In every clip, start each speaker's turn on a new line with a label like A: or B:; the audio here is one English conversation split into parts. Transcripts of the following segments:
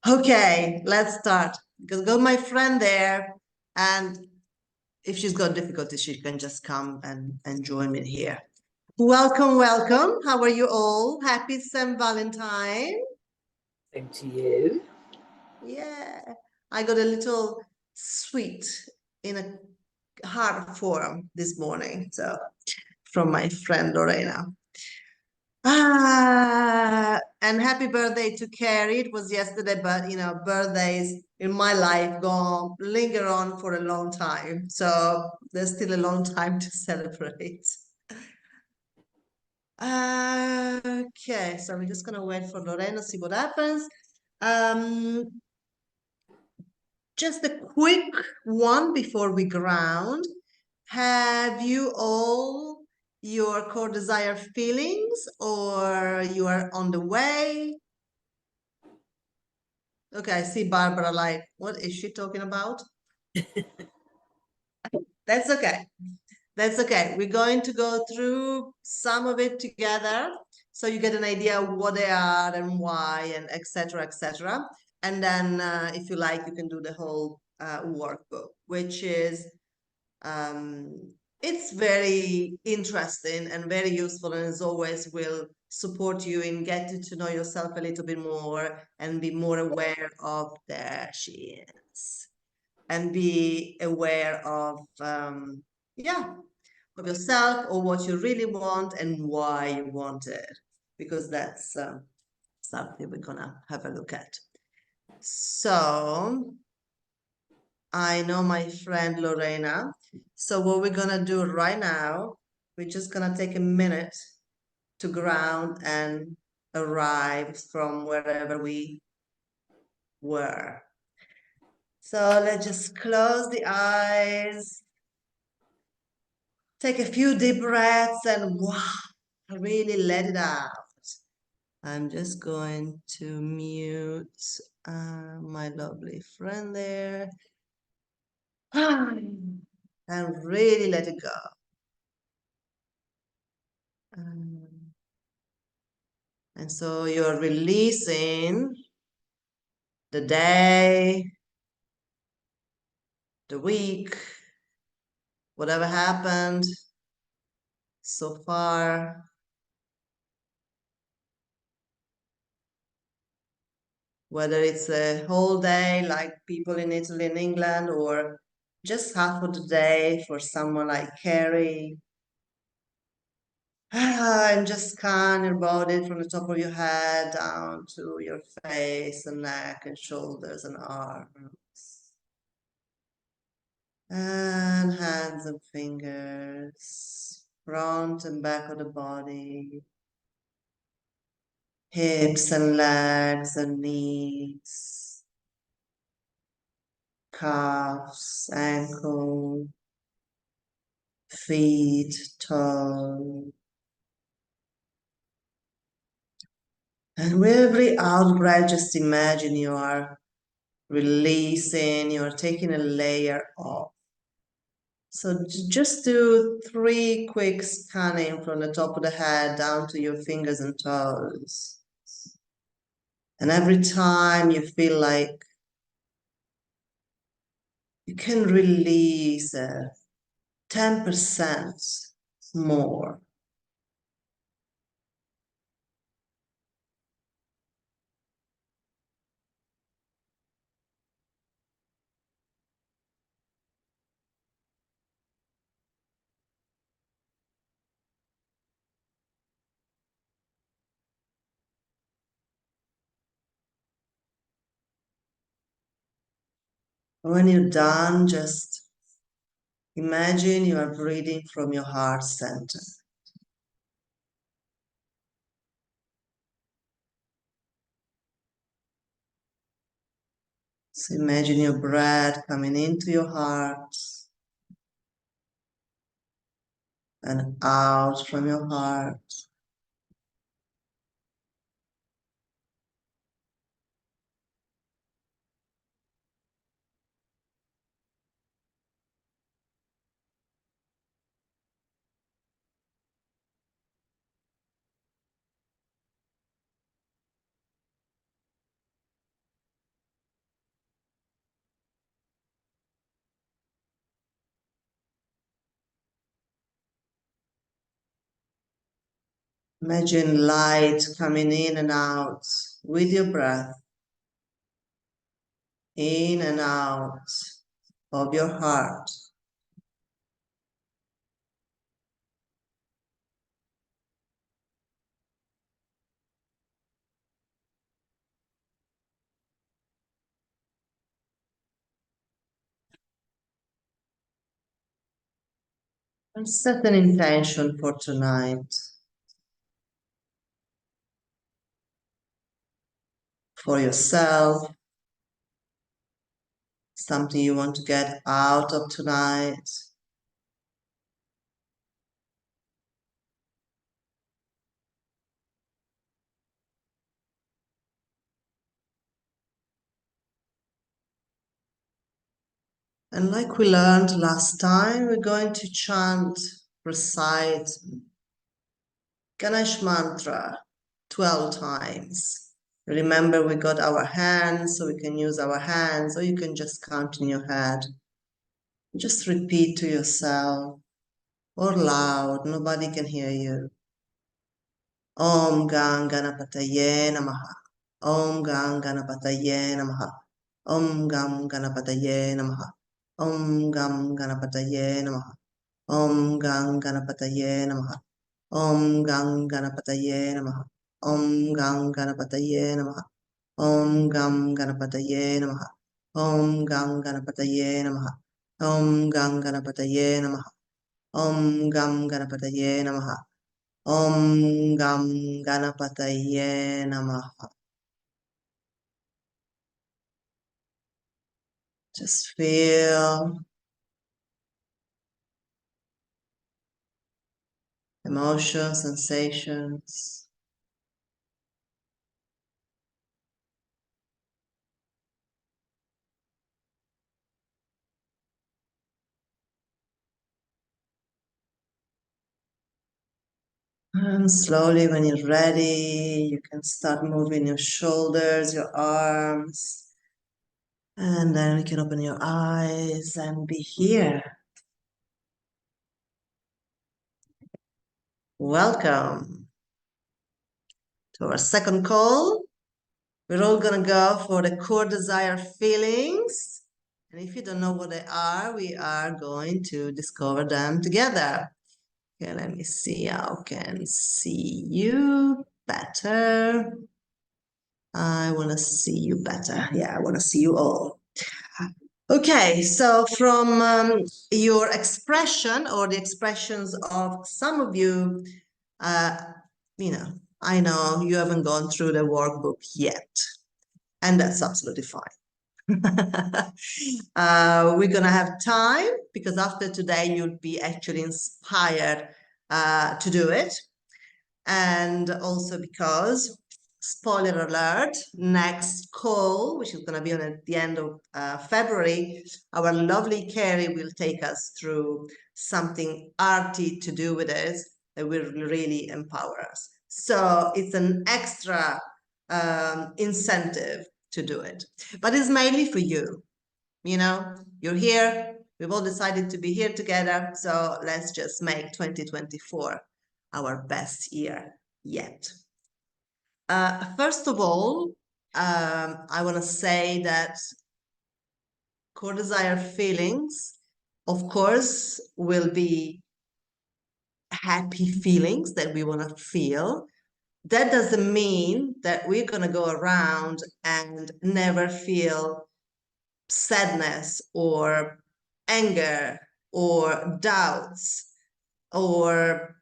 A: Okay, let's start. Because got my friend there, and if she's got difficulty, she can just come and join me here. Welcome, welcome. How are you all? Happy St. Valentine.
B: Same to you.
A: Yeah, I got a little sweet in a hard form this morning, so from my friend Lorena. And happy birthday to Carrie. It was yesterday, but birthdays in my life go linger on for a long time. So there's still a long time to celebrate. Okay, so we're just gonna wait for Lorena, see what happens. Just a quick one before we ground. Have you all your core desire feelings, or you are on the way? Okay, I see Barbara like, what is she talking about? That's okay. That's okay. We're going to go through some of it together so you get an idea of what they are and why and etc. etc. And then if you like, you can do the whole workbook, which is it's very interesting and very useful, and as always will support you in getting to know yourself a little bit more and be more aware of there she is, and be aware of yeah, of yourself or what you really want and why you want it, because that's something we're gonna have a look at. So I know my friend Lorena. So what we're gonna do right now, we're just gonna take a minute to ground and arrive from wherever we were. So let's just close the eyes, take a few deep breaths, and wow, really let it out. I'm just going to mute my lovely friend there and really let it go. And so you're releasing the day, the week, whatever happened so far. Whether it's a whole day like people in Italy and England, or just half of the day for someone like Carrie. And just scan your body from the top of your head down to your face and neck and shoulders and arms. And hands and fingers, front and back of the body, hips and legs and knees, calves, ankle, feet, toe. And with every out breath, just imagine you are releasing, you're taking a layer off. So just do 3 quick scanning from the top of the head down to your fingers and toes. And every time you feel like you can release 10% more. When you're done, just imagine you are breathing from your heart center. So imagine your breath coming into your heart and out from your heart. Imagine light coming in and out with your breath, in and out of your heart. And set an intention for tonight, for yourself, something you want to get out of tonight. And like we learned last time, we're going to chant, recite Ganesh mantra 12 times. Remember, we got our hands, so we can use our hands, or you can just count in your head. Just repeat to yourself, or loud, nobody can hear you. Om Gang Ganapataye Namaha. Om Gang Ganapataye Namaha. Om Gam Ganapataye Namaha. Om Gam Ganapataye Namaha. Om Gang Ganapataye Namaha. Om Gang Ganapataye Namaha. Om Gang Ganapataye Namaha. Om Gam Ganapataye Namaha. Om Gang Ganapataye Namaha. Om Gang Ganapataye Namaha. Om Gam Ganapataye Namaha. Om Gam Ganapataye Namaha. Just feel emotions, sensations. And slowly, when you're ready, you can start moving your shoulders, your arms. And then you can open your eyes and be here. Welcome to our second call. We're all gonna go for the core desire feelings. And if you don't know what they are, we are going to discover them together. Okay, let me see how I can see you better. I want to see you better. Yeah, I want to see you all. Okay, so from your expression or the expressions of some of you, uh, I know you haven't gone through the workbook yet, and that's absolutely fine. We're gonna have time because after today you'll be actually inspired to do it. And also because, spoiler alert, next call, which is going to be on at the end of February, our lovely Carrie will take us through something arty to do with this that will really empower us. So it's an extra incentive to do it. But it's mainly for you. You're here. We've all decided to be here together. So let's just make 2024 our best year yet. First of all, I want to say that core desire feelings, of course, will be happy feelings that we want to feel. That doesn't mean that we're going to go around and never feel sadness or anger or doubts or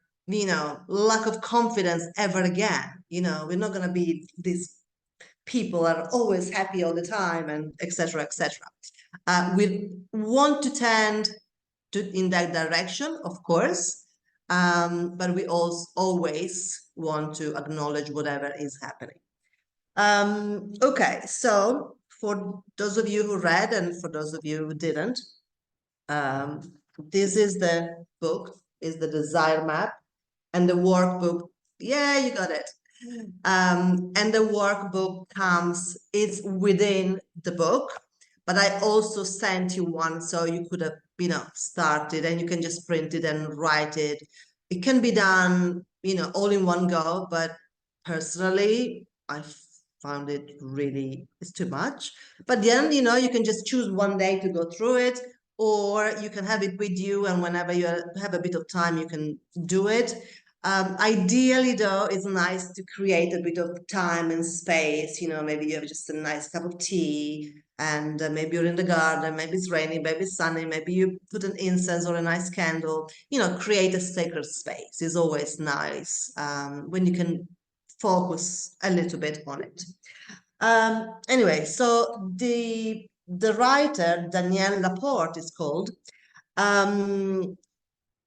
A: lack of confidence ever again. We're not going to be these people that are always happy all the time and etc. etc. We want to tend in that direction, of course, but we also always want to acknowledge whatever is happening. Okay, so for those of you who read and for those of you who didn't, this is the book, is the desire map, and the workbook. Yeah, you got it. And the workbook it's within the book, but I also sent you one so you could have, started and you can just print it and write it. It can be done, all in one go. But personally, I found it really, it's too much. But then, you can just choose one day to go through it, or you can have it with you, and whenever you have a bit of time, you can do it. Ideally, though, it's nice to create a bit of time and space. Maybe you have just a nice cup of tea, and maybe you're in the garden, maybe it's raining, maybe it's sunny, maybe you put an incense or a nice candle. Create a sacred space is always nice, when you can focus a little bit on it. Anyway, so the writer, Danielle Laporte is called,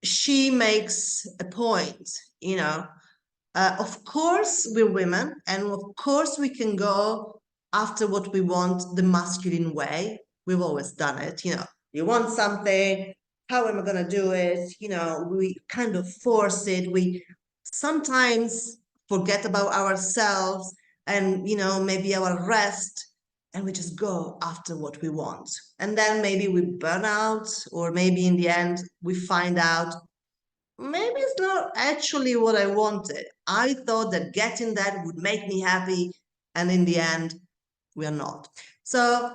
A: she makes a point, of course we're women, and of course we can go after what we want the masculine way. We've always done it. You want something, how am I going to do it? We kind of force it. We sometimes forget about ourselves and, maybe our rest, and we just go after what we want. And then maybe we burn out, or maybe in the end we find out maybe it's not actually what I wanted. I thought that getting that would make me happy, and in the end, we are not. So,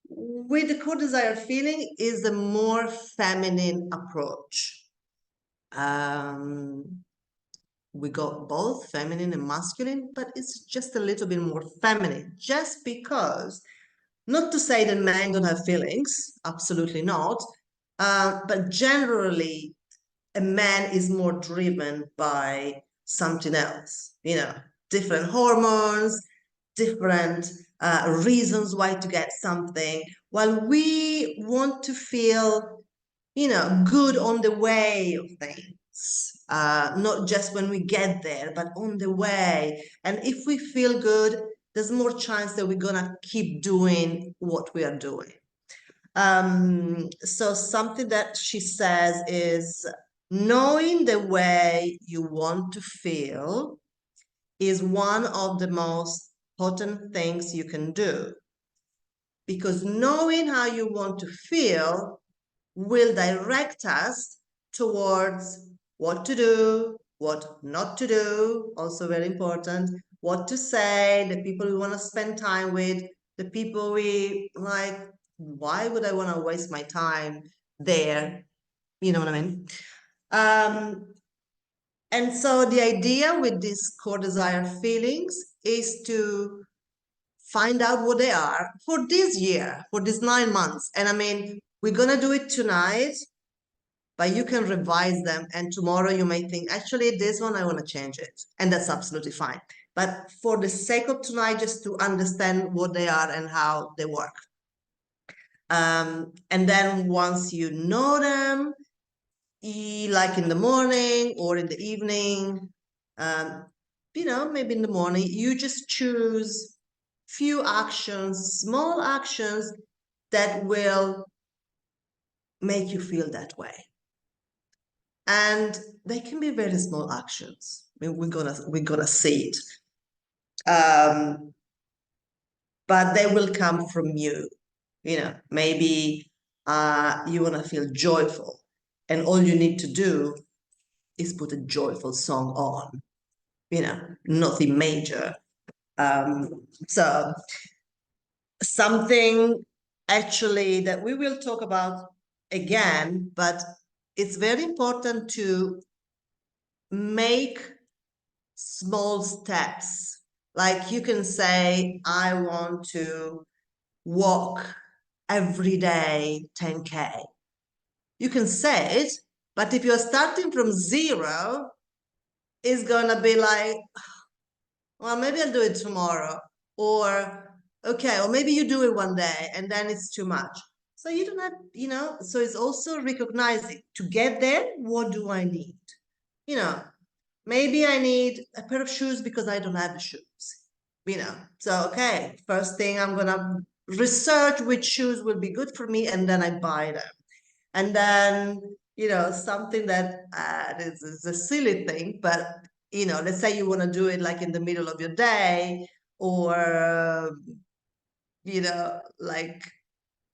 A: with the core desire feeling is a more feminine approach. We got both feminine and masculine, but it's just a little bit more feminine, just because, not to say that men don't have feelings, absolutely not, but generally a man is more driven by something else, different hormones, different reasons why to get something, while we want to feel, good on the way of things, not just when we get there, but on the way. And if we feel good, there's more chance that we're gonna keep doing what we are doing. So something that she says is, knowing the way you want to feel is one of the most potent things you can do, because knowing how you want to feel will direct us towards what to do, what not to do, also very important, what to say, the people we want to spend time with, the people we like. Why would I want to waste my time there? You know what I mean? And so the idea with these core desire feelings is to find out what they are for this year, for these 9 months. And I mean, we're going to do it tonight, but you can revise them. And tomorrow you may think, actually, this one, I want to change it. And that's absolutely fine. But for the sake of tonight, just to understand what they are and how they work. And then once you know them, like in the morning or in the evening, maybe in the morning, you just choose few actions, small actions that will make you feel that way. And they can be very small actions. I mean, we're gonna see it. But they will come from you. Maybe you want to feel joyful, and all you need to do is put a joyful song on, nothing major. So something actually that we will talk about again, but it's very important to make small steps. Like you can say, I want to walk every day 10K. You can say it, but if you're starting from zero, it's gonna be like, well, maybe I'll do it tomorrow, or okay, or maybe you do it one day and then it's too much. So you do not, so it's also recognizing, to get there, what do I need? Maybe I need a pair of shoes because I don't have the shoes, So, okay, first thing, I'm gonna research which shoes will be good for me, and then I buy them. And then, something that is a silly thing, but, let's say you want to do it like in the middle of your day, or, like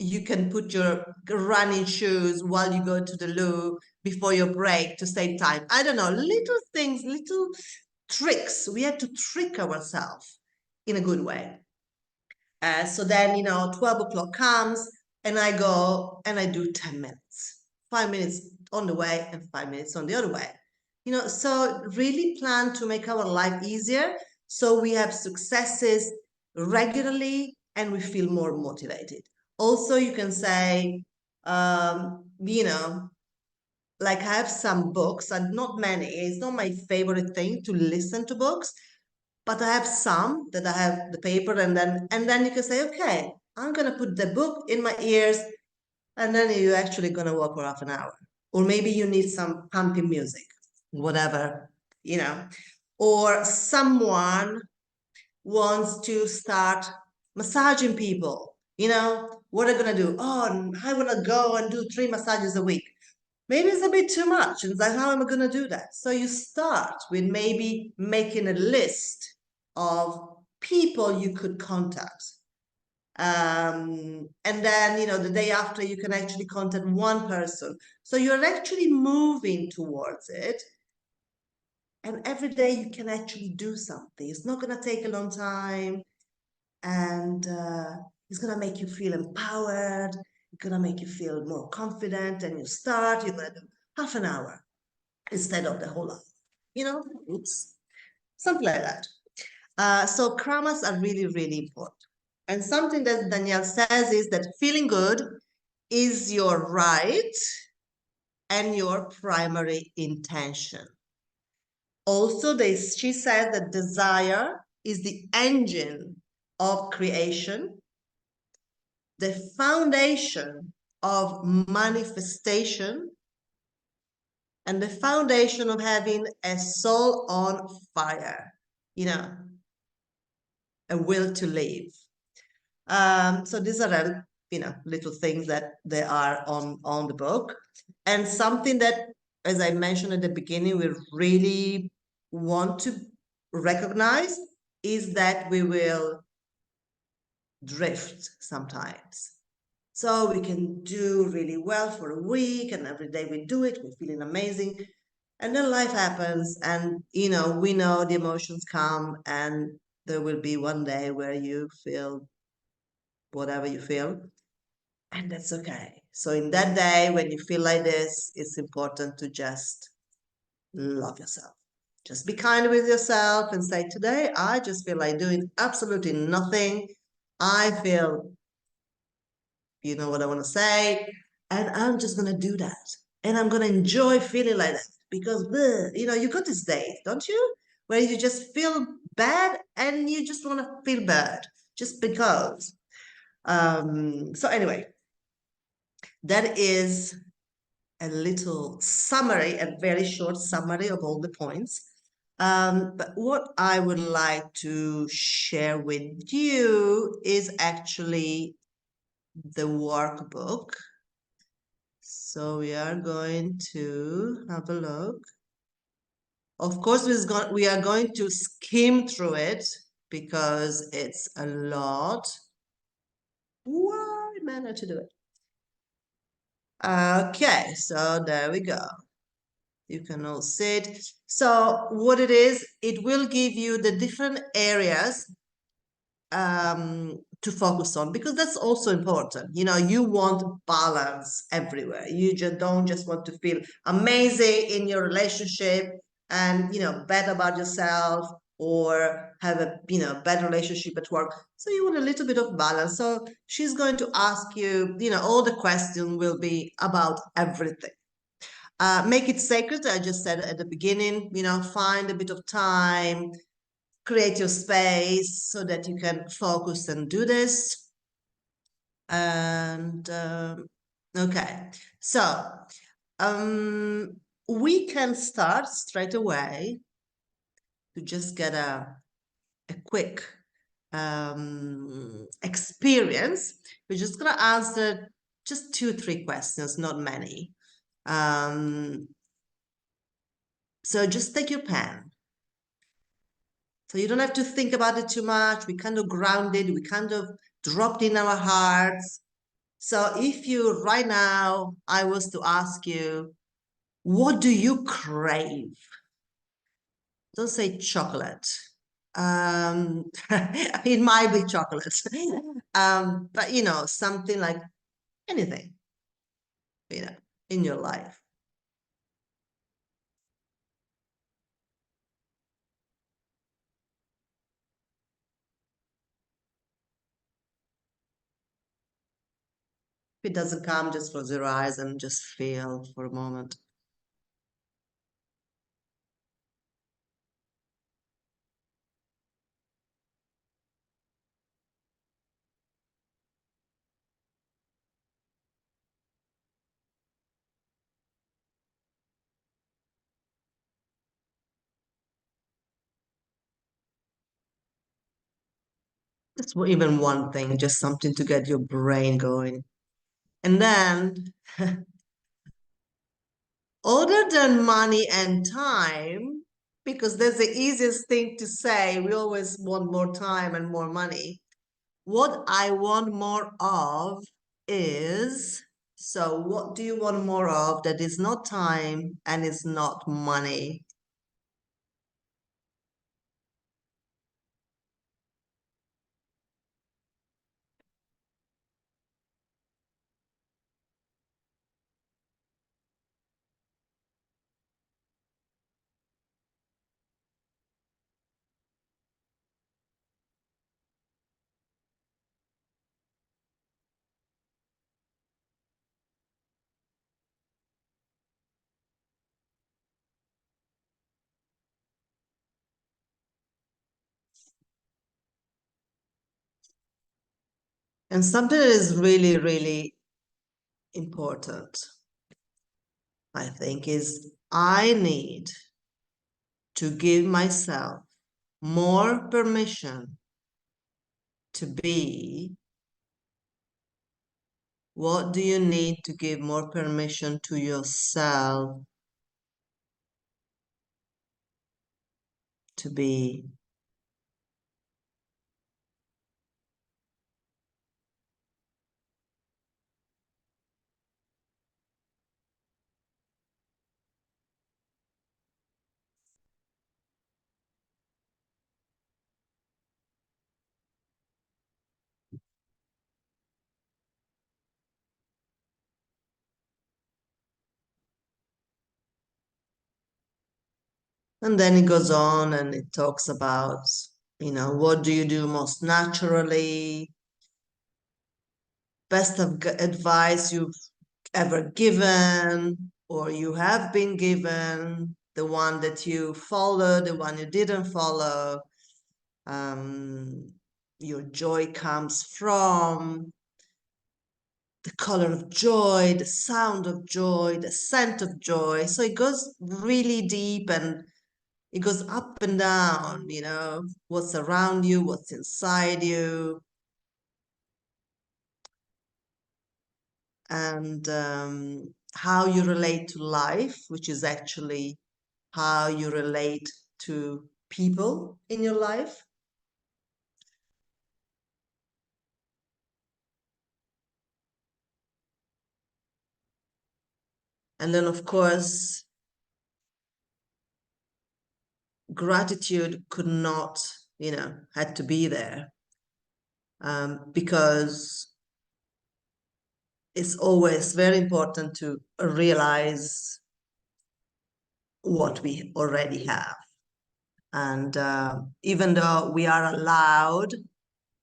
A: you can put your running shoes while you go to the loo before your break to save time. I don't know, little things, little tricks. We have to trick ourselves in a good way. So then, 12 o'clock comes and I go and I do 10 minutes, 5 minutes on the way and 5 minutes on the other way. So really plan to make our life easier so we have successes regularly and we feel more motivated. Also, you can say, like I have some books and not many. It's not my favorite thing to listen to books, but I have some that I have the paper and then you can say, okay, I'm gonna put the book in my ears, and then you're actually gonna walk for half an hour. Or maybe you need some pumping music, whatever, you know. Or someone wants to start massaging people, what are you gonna do? Oh, I wanna go and do 3 massages a week. Maybe it's a bit too much. And it's like, how am I going to do that? So you start with maybe making a list of people you could contact. And then, the day after, you can actually contact one person. So you're actually moving towards it. And every day you can actually do something. It's not going to take a long time. And it's going to make you feel empowered. It's going to make you feel more confident. And you're going to do half an hour instead of the whole hour. Oops, something like that. So kramas are really, really important. And something that Danielle says is that feeling good is your right and your primary intention. Also, she says that desire is the engine of creation, the foundation of manifestation, and the foundation of having a soul on fire, a will to live. So these are, little things that they are on the book. And something that, as I mentioned at the beginning, we really want to recognize is that we will drift sometimes. So we can do really well for a week, and every day we do it, we're feeling amazing. And then life happens, and we know the emotions come, and there will be one day where you feel whatever you feel, and that's okay. So in that day, when you feel like this, it's important to just love yourself. Just be kind with yourself and say, today, I just feel like doing absolutely nothing. I feel, you know what I want to say, and I'm just going to do that. And I'm going to enjoy feeling like that because, you got this day, don't you? Where you just feel bad and you just want to feel bad just because. So anyway, that is a little summary, a very short summary of all the points. But what I would like to share with you is actually the workbook. So we are going to have a look. Of course, we are going to skim through it because it's a lot. What manner to do it? Okay, so there we go. You can all see it. So what it is, it will give you the different areas to focus on, because that's also important. You want balance everywhere. You just don't just want to feel amazing in your relationship and bad about yourself, or have a bad relationship at work. So you want a little bit of balance. So she's going to ask you, all the questions will be about everything. Make it sacred. I just said at the beginning, find a bit of time, create your space so that you can focus and do this. And okay, so we can start straight away to just get a quick experience. We're just gonna answer just 2-3 questions, not many. So just take your pen. So you don't have to think about it too much. We kind of grounded, we kind of dropped in our hearts. So if you right now, I was to ask you, what do you crave? Don't say chocolate. It might be chocolate. But something like anything, you know, in your life. If it doesn't come, just close your eyes and just feel for a moment. Just even one thing, just something to get your brain going. And then, other than money and time, because that's the easiest thing to say, we always want more time and more money. What I want more of is, so what do you want more of that is not time and is not money? And something that is really, really important, I think, is I need to give myself more permission to be. What do you need to give more permission to yourself to be? And then it goes on and it talks about, what do you do most naturally? Best of advice you've ever given or you have been given, the one that you followed, the one you didn't follow, um, your joy comes from, the color of joy, the sound of joy, the scent of joy. So it goes really deep and it goes up and down, what's around you, what's inside you, and how you relate to life, which is actually how you relate to people in your life. And then, of course, gratitude could not, had to be there because it's always very important to realize what we already have. And even though we are allowed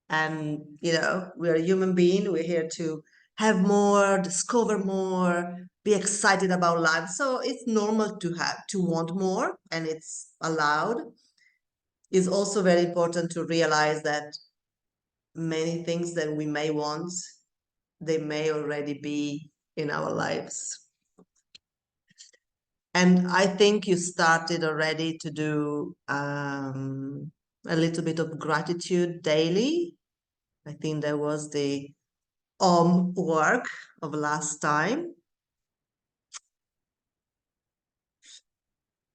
A: and, we're a human being, we're here to have more, discover more, be excited about life. So it's normal to want more and it's allowed. It's also very important to realize that many things that we may want, they may already be in our lives. And I think you started already to do a little bit of gratitude daily. I think that was the work of last time.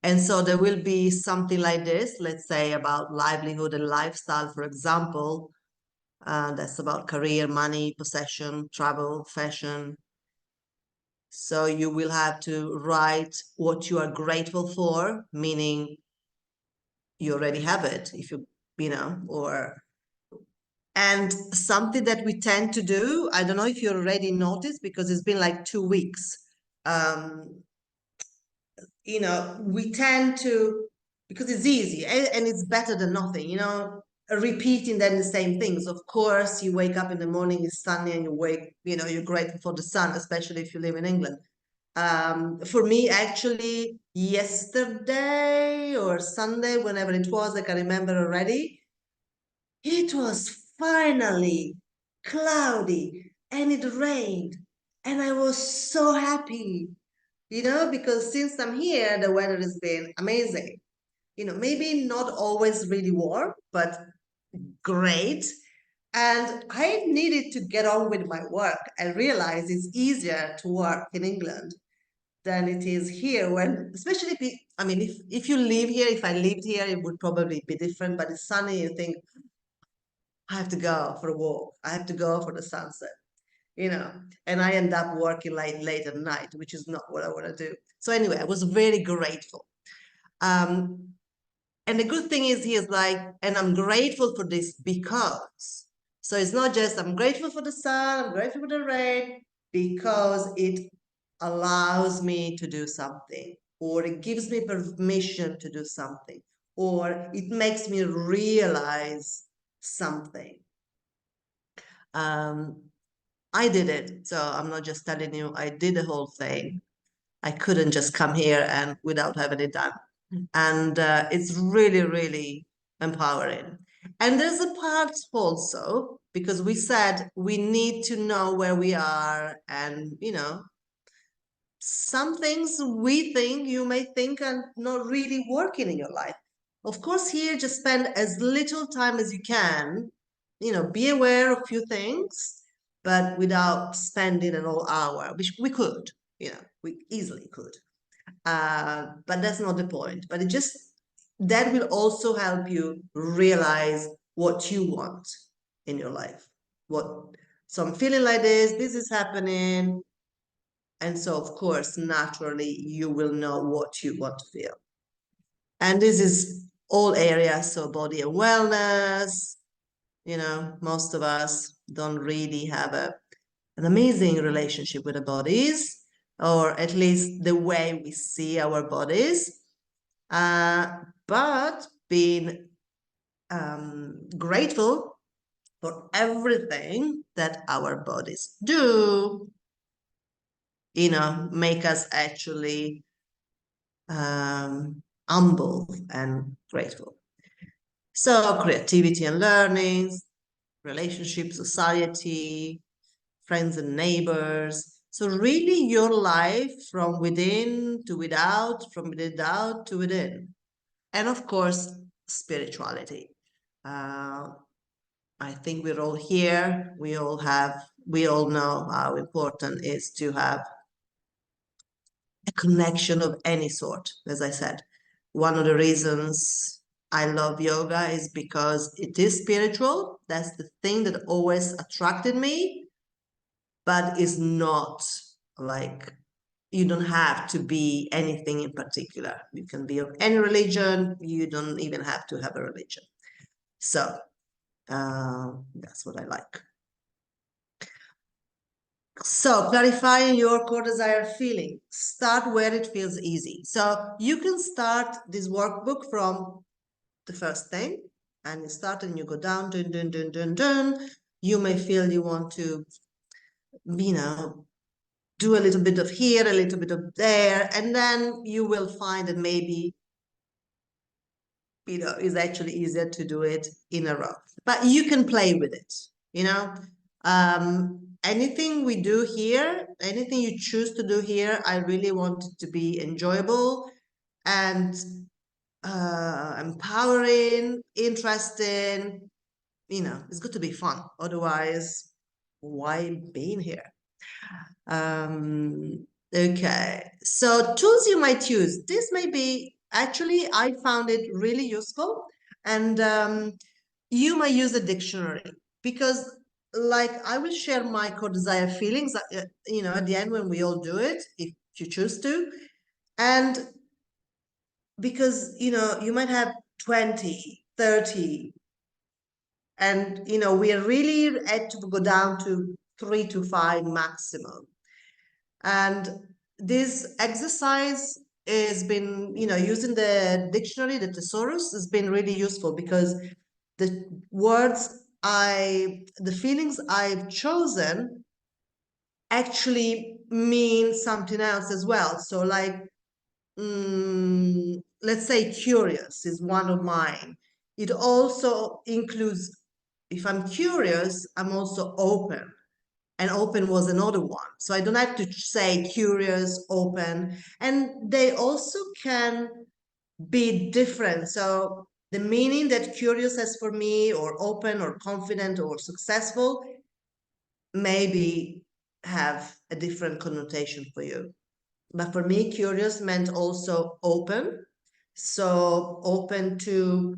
A: And so there will be something like this, let's say about livelihood and lifestyle, for example. That's about career, money, possession, travel, fashion. So you will have to write what you are grateful for, meaning you already have it, if you know, or and something that we tend to do, I don't know if you already noticed because it's been like 2 weeks. Um, we tend to, because it's easy and it's better than nothing, repeating then the same things. Of course, you wake up in the morning, it's sunny, and you're grateful for the sun, especially if you live in England. For me, actually, yesterday or Sunday, whenever it was, I can remember already, it was finally cloudy and it rained, and I was so happy, because since I'm here, the weather has been amazing. Maybe not always really warm, but great. And I needed to get on with my work. I realized it's easier to work in England than it is here especially if you live here, if I lived here, it would probably be different, but it's sunny, you think, I have to go for a walk. I have to go for the sunset, and I end up working late at night, which is not what I want to do. So anyway, I was very grateful. Um, and the good thing is, he is like, and I'm grateful for this because, so it's not just I'm grateful for the sun, I'm grateful for the rain, because it allows me to do something, or it gives me permission to do something, or it makes me realize something. I did it. So I'm not just telling you, I did the whole thing. I couldn't just come here and without having it done. And it's really, really empowering. And there's a part also, because we said we need to know where we are, and, some things we think you may think are not really working in your life. Of course, here, just spend as little time as you can, be aware of a few things, but without spending an whole hour, which we could, we easily could. But that's not the point. But that will also help you realize what you want in your life. So I'm feeling like this is happening. And so, of course, naturally, you will know what you want to feel. And this is all areas, so body and wellness. Most of us don't really have an amazing relationship with the bodies, or at least the way we see our bodies. But being grateful for everything that our bodies do, make us actually humble and grateful. So creativity and learning, relationship, society, friends and neighbors. So really your life from within to without, from without to within. And of course, spirituality. I think we're all here. We all know how important it is to have a connection of any sort. As I said, one of the reasons I love yoga is because it is spiritual. That's the thing that always attracted me, but is not like, you don't have to be anything in particular. You can be of any religion. You don't even have to have a religion. So that's what I like. So clarifying your core desire feeling, start where it feels easy. So you can start this workbook from the first thing, and you start and you go down, dun, dun, dun, dun, dun. You may feel you want to, do a little bit of here, a little bit of there, and then you will find that maybe, it's actually easier to do it in a row. But you can play with it, anything we do here, anything you choose to do here, I really want it to be enjoyable and empowering, interesting. It's good to be fun. Otherwise, why being here? Okay, so tools you might use. This may be, actually, I found it really useful, and you might use a dictionary. because like I will share my core desire feelings, at the end when we all do it, if you choose to. And because, you might have 20, 30, and, we really had to go down to 3 to 5 maximum. And this exercise has been, using the dictionary, the thesaurus, has been really useful because the the feelings I've chosen actually mean something else as well. So like, let's say curious is one of mine. It also includes, if I'm curious, I'm also open. And open was another one. So I don't have to say curious, open. And they also can be different. So the meaning that curious has for me, or open, or confident, or successful, maybe have a different connotation for you. But for me, curious meant also open. So open to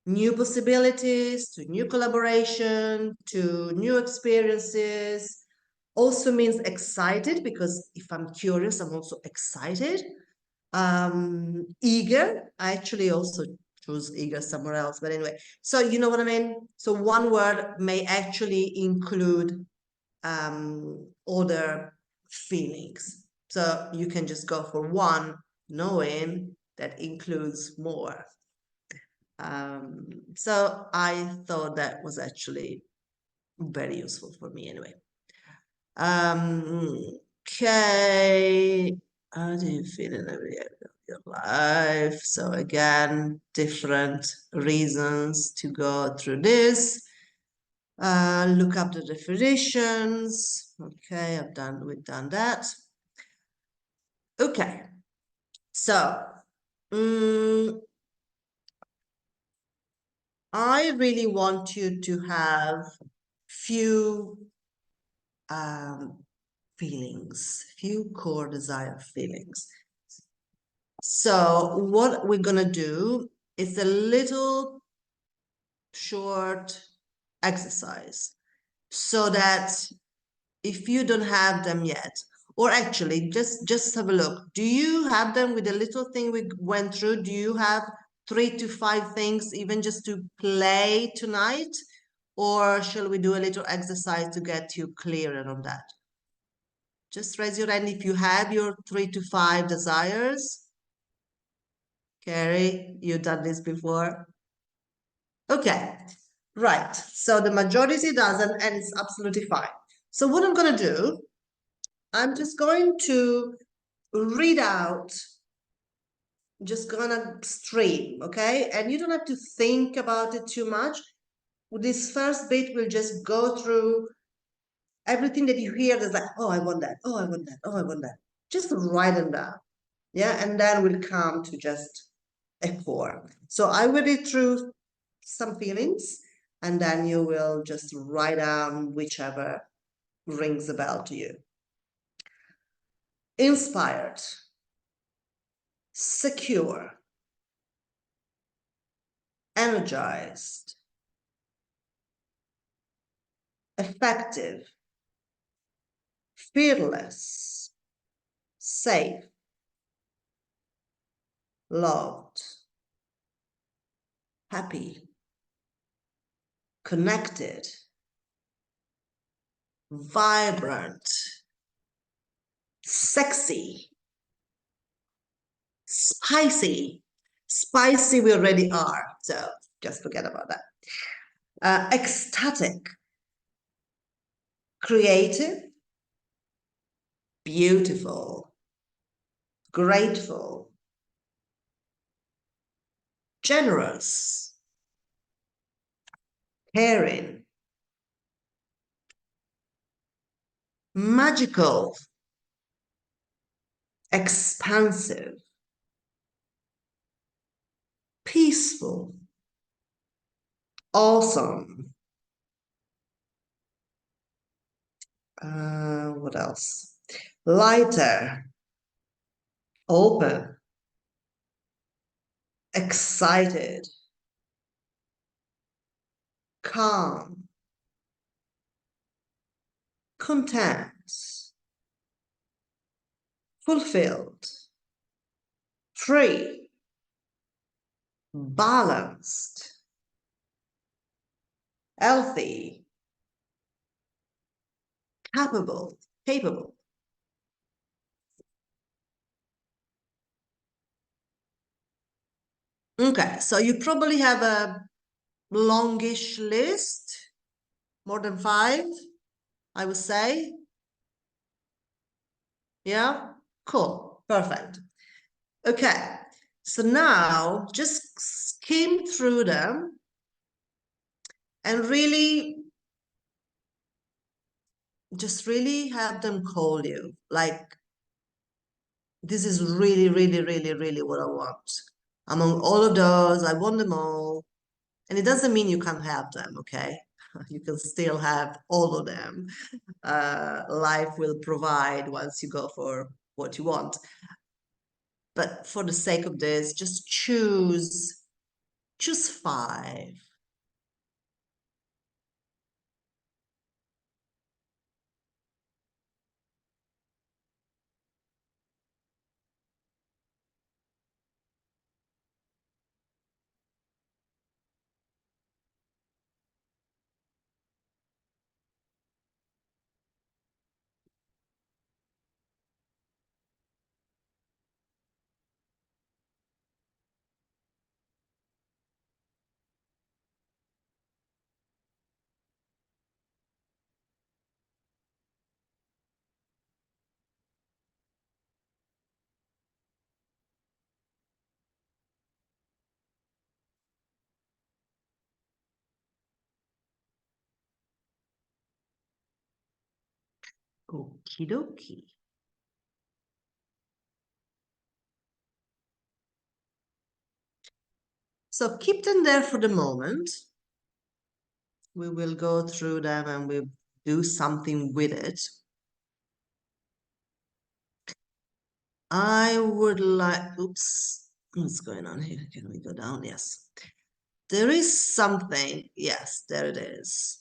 A: new possibilities, to new collaboration, to new experiences. Also means excited, because if I'm curious, I'm also excited. Eager, I actually also choose eager somewhere else, but anyway. So you know what I mean? So one word may actually include other feelings. So you can just go for one, knowing that includes more. So I thought that was actually very useful for me anyway. Okay. How do you feel in every area of your life? So again, different reasons to go through this. Look up the definitions. Okay, we've done that. Okay, so I really want you to have few few core desire feelings. So what we're gonna do is a little short exercise, so that if you don't have them yet, or actually just have a look, do you have them with the little thing we went through? Do you have 3 to 5 things even just to play tonight? Or shall we do a little exercise to get you clearer on that? Just raise your hand if you have your 3 to 5 desires. Carrie, you've done this before? Okay, right. So the majority doesn't, and it's absolutely fine. So what I'm going to do, I'm just going to read out, just gonna stream, okay? And you don't have to think about it too much. With this first bit, we'll just go through everything that you hear. That's like, oh, I want that. Oh, I want that. Oh, I want that. Just write them down. Yeah, and then we'll come to just a core. So I will read through some feelings, and then you will just write down whichever rings a bell to you. Inspired, secure, energized, effective, fearless, safe, loved, happy, connected, vibrant, sexy, spicy. Spicy we already are, so just forget about that. Ecstatic, creative, beautiful, grateful, generous, caring, magical, expansive, peaceful, awesome. What else? Lighter, open, excited, calm, content, fulfilled, free, balanced, healthy, capable. Okay, so you probably have a longish list, more than 5, I would say. Yeah, cool, perfect. Okay, so now just skim through them and really have them call you. Like, this is really what I want. Among all of those, I want them all. And it doesn't mean you can't have them, okay? You can still have all of them. Life will provide once you go for what you want. But for the sake of this, just choose 5. Okie dokie. So keep them there for the moment. We will go through them and we'll do something with it. I would like, oops, what's going on here? Can we go down? Yes. There is something, yes, there it is.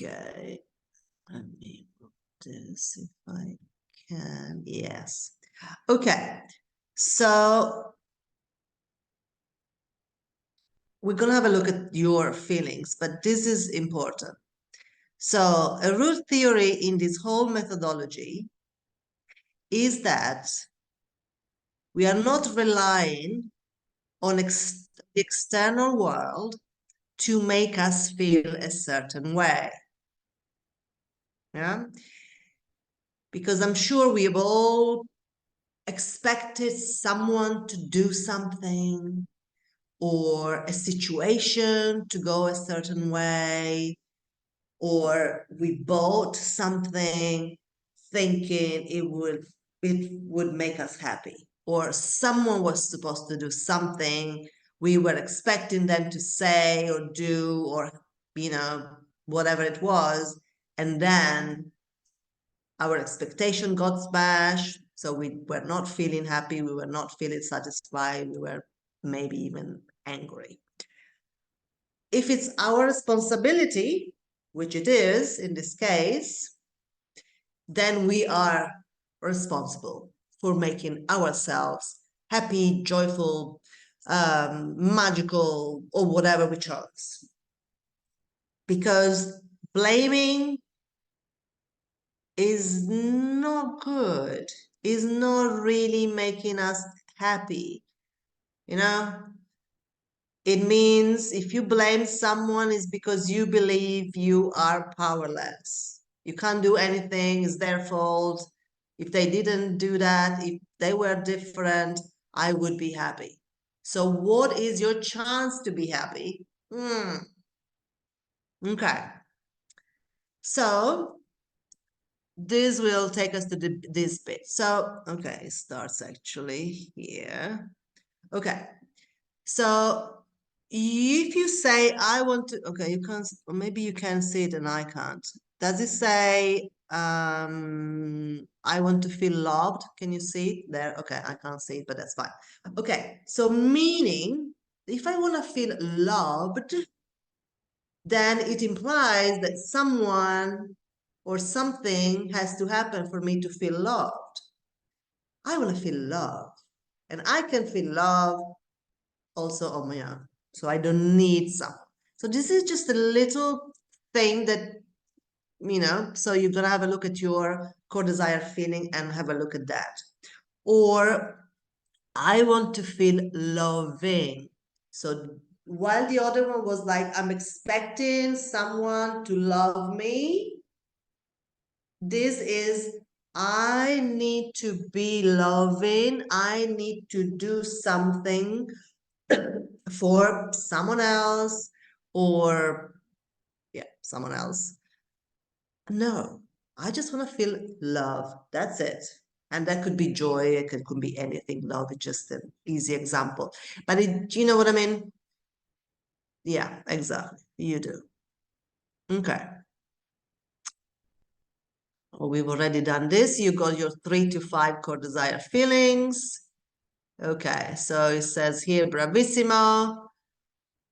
A: Okay, let me put this if I can, yes. Okay, so we're gonna have a look at your feelings, but this is important. So a root theory in this whole methodology is that we are not relying on the external world to make us feel a certain way. Yeah, because I'm sure we've all expected someone to do something or a situation to go a certain way, or we bought something thinking it would make us happy, or someone was supposed to do something we were expecting them to say or do, or whatever it was, and then our expectation got smashed, so we were not feeling happy, we were not feeling satisfied, we were maybe even angry. If it's our responsibility, which it is in this case, then we are responsible for making ourselves happy, joyful, magical, or whatever we chose. Because blaming is not good, is not really making us happy. It means if you blame someone, it's because you believe you are powerless. You can't do anything, it's their fault. If they didn't do that, if they were different, I would be happy. So what is your chance to be happy? Okay. So this will take us to this bit. So, okay, it starts actually here. Okay. So if you say, I want to, okay, you can't, or maybe you can see it and I can't. Does it say, I want to feel loved? Can you see it there? Okay, I can't see it, but that's fine. Okay, so meaning, if I want to feel loved, then it implies that someone or something has to happen for me to feel loved. I want to feel love, and I can feel love also on my own. So I don't need someone. So this is just a little thing that, so you're going to have a look at your core desire feeling and have a look at that. Or I want to feel loving. So while the other one was like, I'm expecting someone to love me, this is, I need to be loving. I need to do something for someone else, or someone else. No, I just want to feel love. That's it. And that could be joy, it could be anything. Love is just an easy example. But do you know what I mean? Yeah, exactly. You do. Okay. Well, we've already done this. You got your 3 to 5 core desire feelings. Okay, so it says here, bravissimo.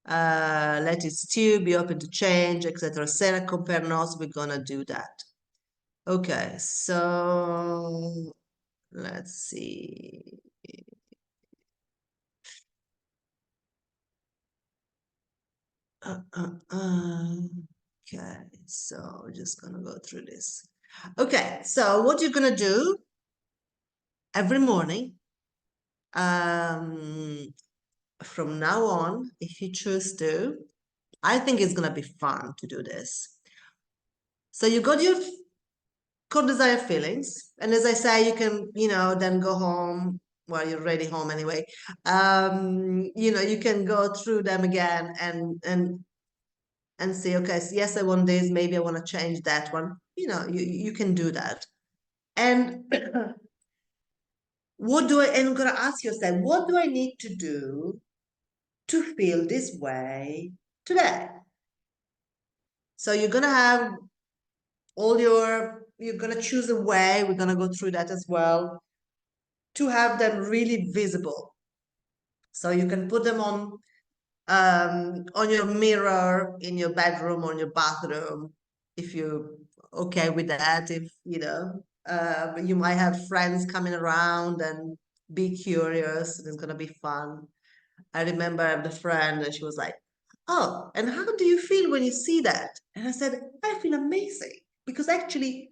A: Let it stew, be open to change, etc. Sarah, compare notes. We're gonna do that. Okay, so let's see. Okay, so we're just gonna go through this. Okay, so what you're gonna do every morning, from now on, if you choose to, I think it's gonna be fun to do this. So you got your core desire feelings, and as I say, you can, then go home. Well, you're already home anyway. You can go through them again and say, okay, so yes, I want this, maybe I want to change that one. You can do that. And and I'm going to ask yourself, what do I need to do to feel this way today? So you're going to have you're going to choose a way, we're going to go through that as well, to have them really visible. So you can put them on your mirror in your bedroom, on your bathroom, if you're okay with that. If you might have friends coming around, and be curious. It's gonna be fun. I remember I have a friend, and she was like, "Oh, and how do you feel when you see that?" And I said, "I feel amazing, because actually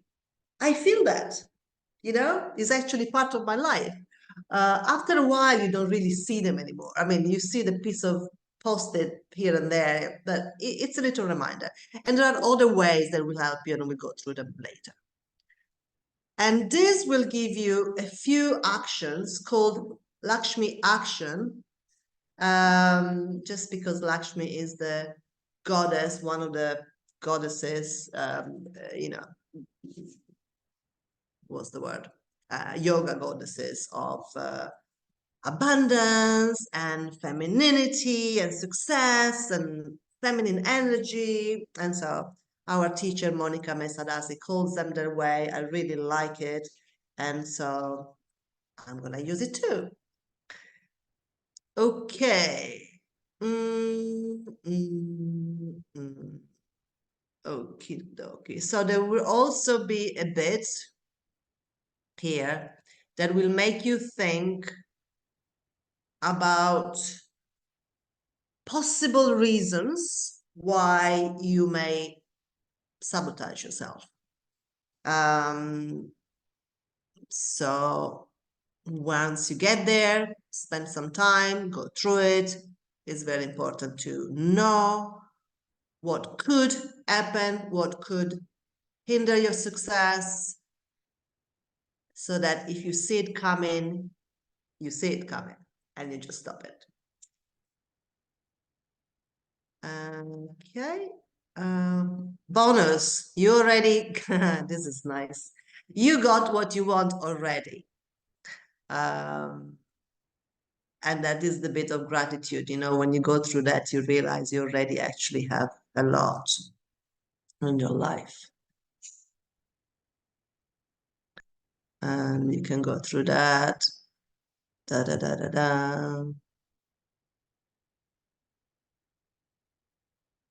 A: I feel that, is actually part of my life." After a while, you don't really see them anymore. I mean, you see the piece of post-it here and there, but it's a little reminder. And there are other ways that will help you, and we'll go through them later. And this will give you a few actions called Lakshmi action, just because Lakshmi is the goddess, one of the goddesses, what's the word? Yoga goddesses of abundance and femininity and success and feminine energy. And so our teacher, Monica Mesadasi, calls them their way. I really like it. And so I'm going to use it too. Okay. Okay, okay. So there will also be a bit here that will make you think about possible reasons why you may sabotage yourself. So once you get there, spend some time, go through it. It's very important to know what could happen, what could hinder your success, so that if you see it coming, you see it coming and you just stop it. Okay. Bonus, you already, this is nice. You got what you want already. And that is the bit of gratitude. When you go through that, you realize you already actually have a lot in your life. And you can go through that. Da da da da da.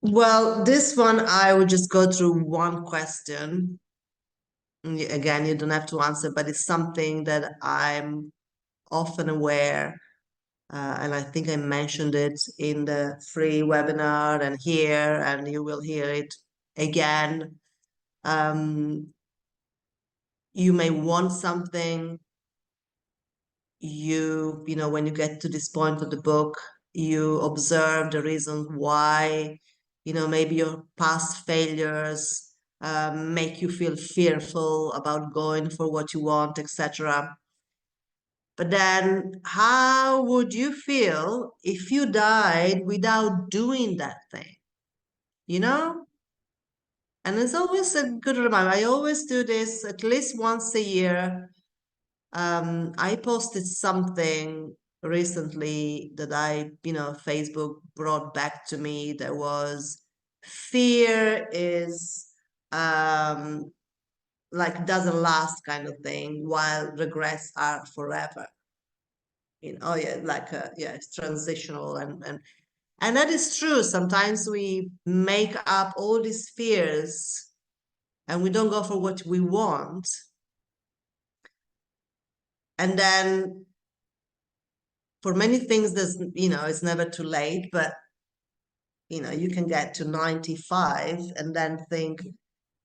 A: Well, this one I would just go through one question. Again, you don't have to answer, but it's something that I'm often aware, and I think I mentioned it in the free webinar and here, and you will hear it again. You may want something, you know, when you get to this point of the book, you observe the reasons why, you know, maybe your past failures make you feel fearful about going for what you want, etc. But then, how would you feel if you died without doing that thing? You know? And it's always a good reminder. I always do this at least once a year. I posted something recently that Facebook brought back to me. There was fear is like doesn't last kind of thing, while regrets are forever. Yeah, like yeah, it's transitional and that is true. Sometimes we make up all these fears and we don't go for what we want. And then for many things, it's never too late, but you can get to 95 and then think,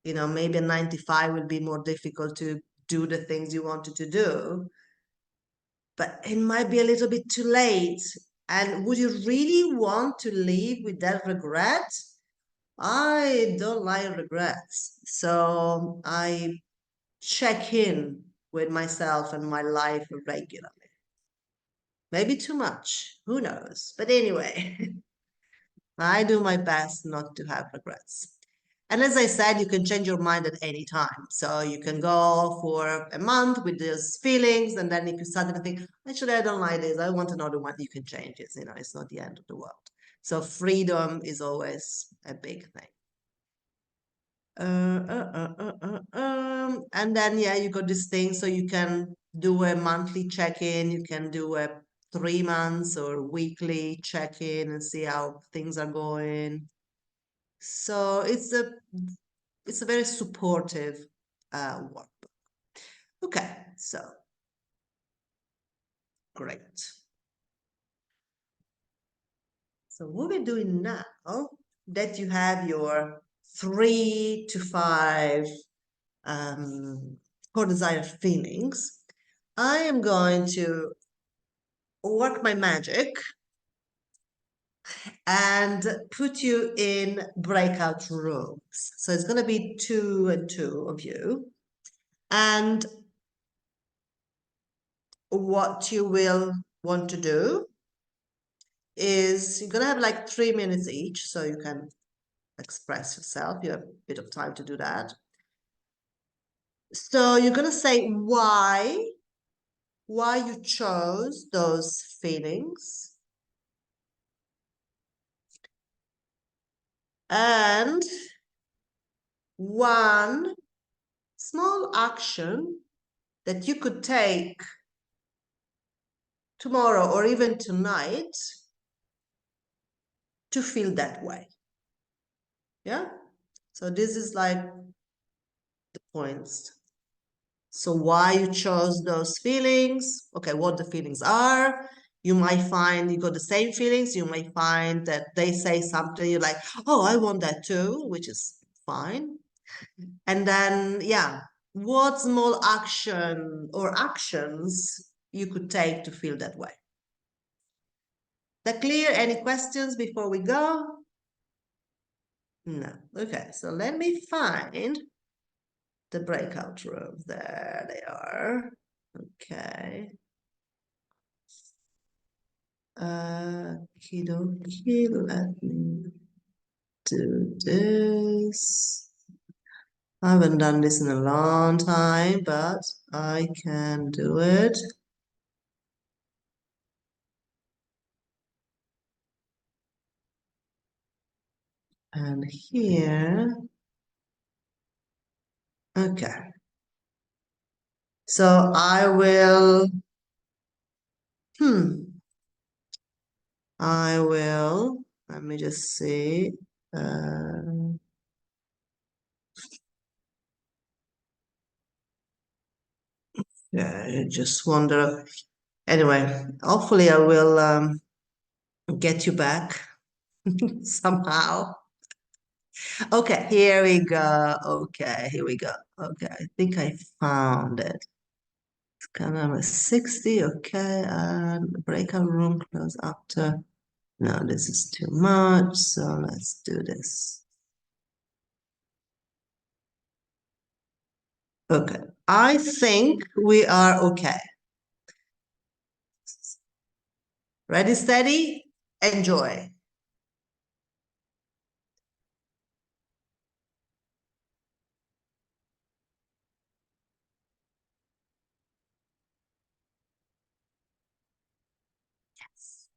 A: maybe at 95 will be more difficult to do the things you wanted to do, but it might be a little bit too late. And would you really want to live with that regret? I don't like regrets. So I check in with myself and my life regularly. Maybe too much, who knows? But anyway, I do my best not to have regrets. And as I said, you can change your mind at any time. So you can go for a month with these feelings, and then if you suddenly think, actually, I don't like this, I want another one, you can change it. It's not the end of the world. So freedom is always a big thing. And then, yeah, you got this thing, so you can do a monthly check-in, you can do a 3 months or weekly check-in and see how things are going. So it's a very supportive workbook. Okay, so great. So what we're doing now, that you have your 3 to 5 core desire feelings, I am going to work my magic and put you in breakout rooms. So it's going to be 2 and 2 of you. And what you will want to do is you're going to have like 3 minutes each, so you can express yourself. You have a bit of time to do that. So you're going to say why you chose those feelings, and one small action that you could take tomorrow or even tonight to feel that way. Yeah? So this is like the points. So why you chose those feelings, okay, what the feelings are. You might find you got the same feelings. You might find that they say something, you're like, oh, I want that too, which is fine. And then, yeah, what small action or actions you could take to feel that way. That clear? Any questions before we go? No. Okay, so let me find the breakout rooms. There they are. Okay. Okie dokie, let me do this. I haven't done this in a long time, but I can do it. And here, okay. So I will, let me just see. Uh, yeah, I just wonder. Anyway, hopefully I will get you back somehow. Okay, here we go. Okay, here we go. Okay, I think I found it. Scan number 60. Okay, and breakout room close after. No, this is too much. So let's do this. Okay, I think we are okay. Ready, steady, enjoy. Yes.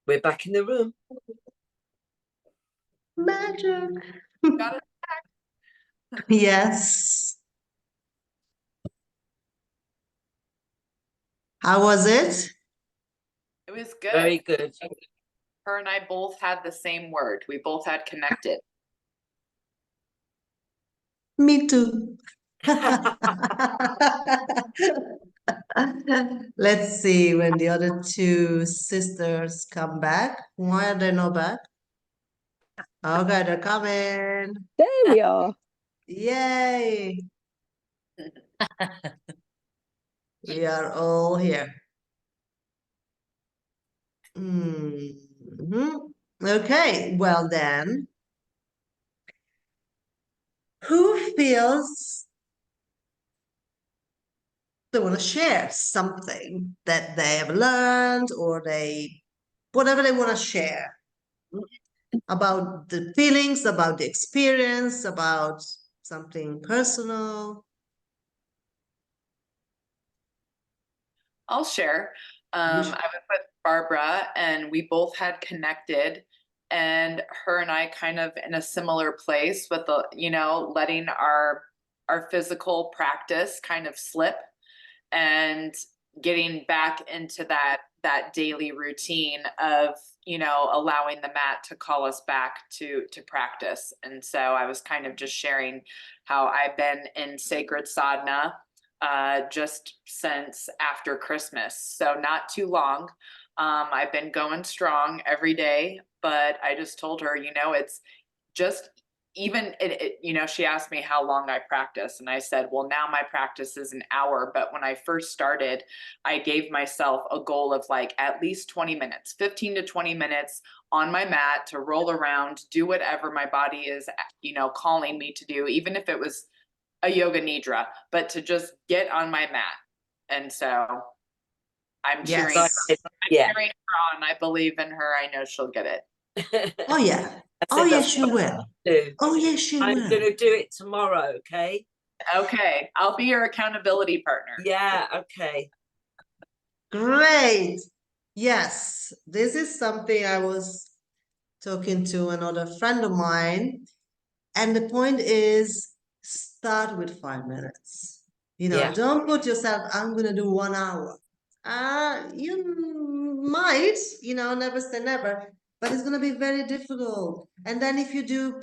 B: We're back in the room.
A: Magic.
C: Got it.
A: Yes. How was it?
C: It was good.
B: Very good.
C: Her and I both had the same word. We both had connected.
A: Me too. Let's see when the other two sisters come back. Why are they not back? Okay, they're coming.
D: There we are.
A: Yay. We are all here. Okay, well then, who feels they want to share something that they have learned or whatever they want to share about the feelings, about the experience, about something personal?
C: I'll share. I was with Barbara and we both had connected, and her and I kind of in a similar place with the, letting our physical practice kind of slip and getting back into that daily routine of, allowing the mat to call us back to practice. And so I was kind of just sharing how I've been in sacred sadhana just since after Christmas. So not too long. I've been going strong every day, but I just told her, it's just even she asked me how long I practice, and I said, well, now my practice is an hour, but when I first started, I gave myself a goal of like at least 20 minutes, 15 to 20 minutes on my mat to roll around, do whatever my body is, calling me to do, even if it was a yoga nidra, but to just get on my mat. And so I'm cheering,
B: Yeah.
C: cheering her on. I believe in her. I know she'll get it.
A: Oh yeah. Oh yes, you will. Oh yes, you
B: I'm
A: will.
B: gonna do it tomorrow, okay?
C: Okay, I'll be your accountability partner.
B: Yeah, okay.
A: Great. Yes, this is something I was talking to another friend of mine, and the point is start with 5 minutes.
B: Yeah.
A: Don't put yourself, I'm gonna do 1 hour. You might, never say never, but it's gonna be very difficult. And then if you do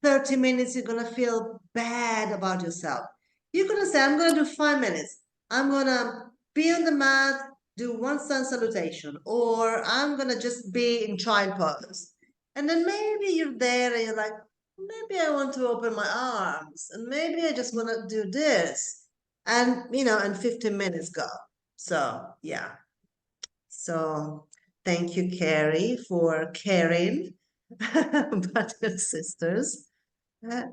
A: 30 minutes, you're gonna feel bad about yourself. You're gonna say, I'm gonna do 5 minutes. I'm gonna be on the mat do one sun salutation, or I'm gonna just be in child pose. And then maybe you're there and you're like, maybe I want to open my arms, and maybe I just want to do this. And, and 15 minutes go. So, yeah. So, thank you, Carrie, for caring about your sisters.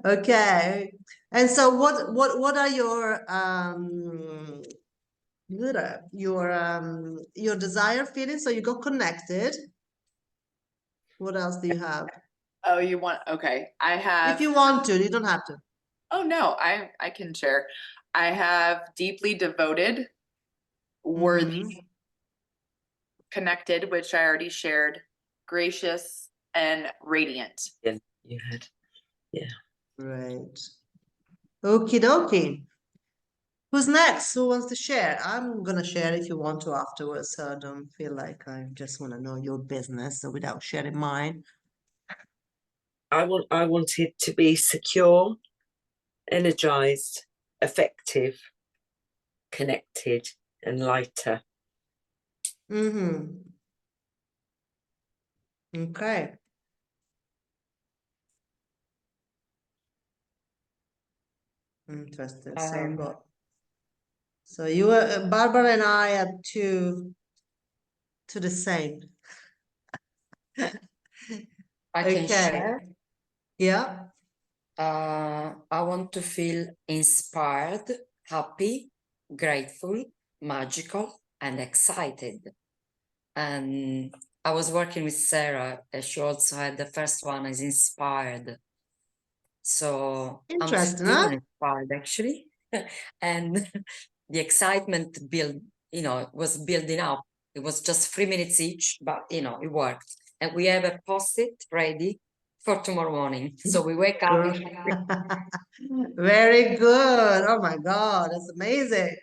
A: Okay. And so what are your desire feelings? So you got connected. What else do you have?
C: Oh, you want, okay. I have,
A: If you want to, you don't have to.
C: oh no, I can share. I have deeply devoted, worthy,
A: Mhm.
C: connected, which I already shared, gracious, and radiant.
B: Yeah, you had. Yeah.
A: Right. Okie dokie. Who's next? Who wants to share? I'm gonna share if you want to afterwards, so I don't feel like I just want to know your business, so without sharing mine.
B: I wanted to be secure, energized, effective, connected, and lighter.
A: Mm-hmm. Okay. Interesting. So you were Barbara and I are two to the same.
D: I can
A: Okay.
D: share.
A: Yeah.
D: I want to feel inspired, happy, grateful, magical, and excited. And I was working with Sarah, and she also had the first one is inspired. So I'm
A: Interesting,
D: feeling
A: huh?
D: inspired actually. And the excitement was building up. It was just 3 minutes each, but it worked. And we have a post-it ready for tomorrow morning. So we wake up.
A: Very good. Oh my God, that's amazing.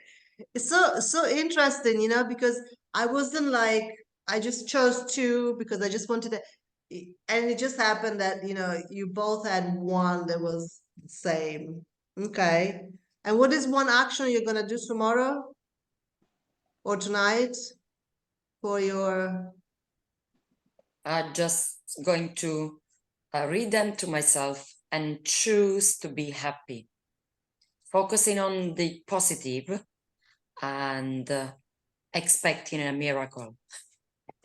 A: It's so interesting, because I wasn't like I just chose two because I just wanted to, and it just happened that you both had one that was the same. Okay. And what is one action you're gonna do tomorrow or tonight for your?
D: I'm just going to read them to myself and choose to be happy, focusing on the positive and expecting a miracle.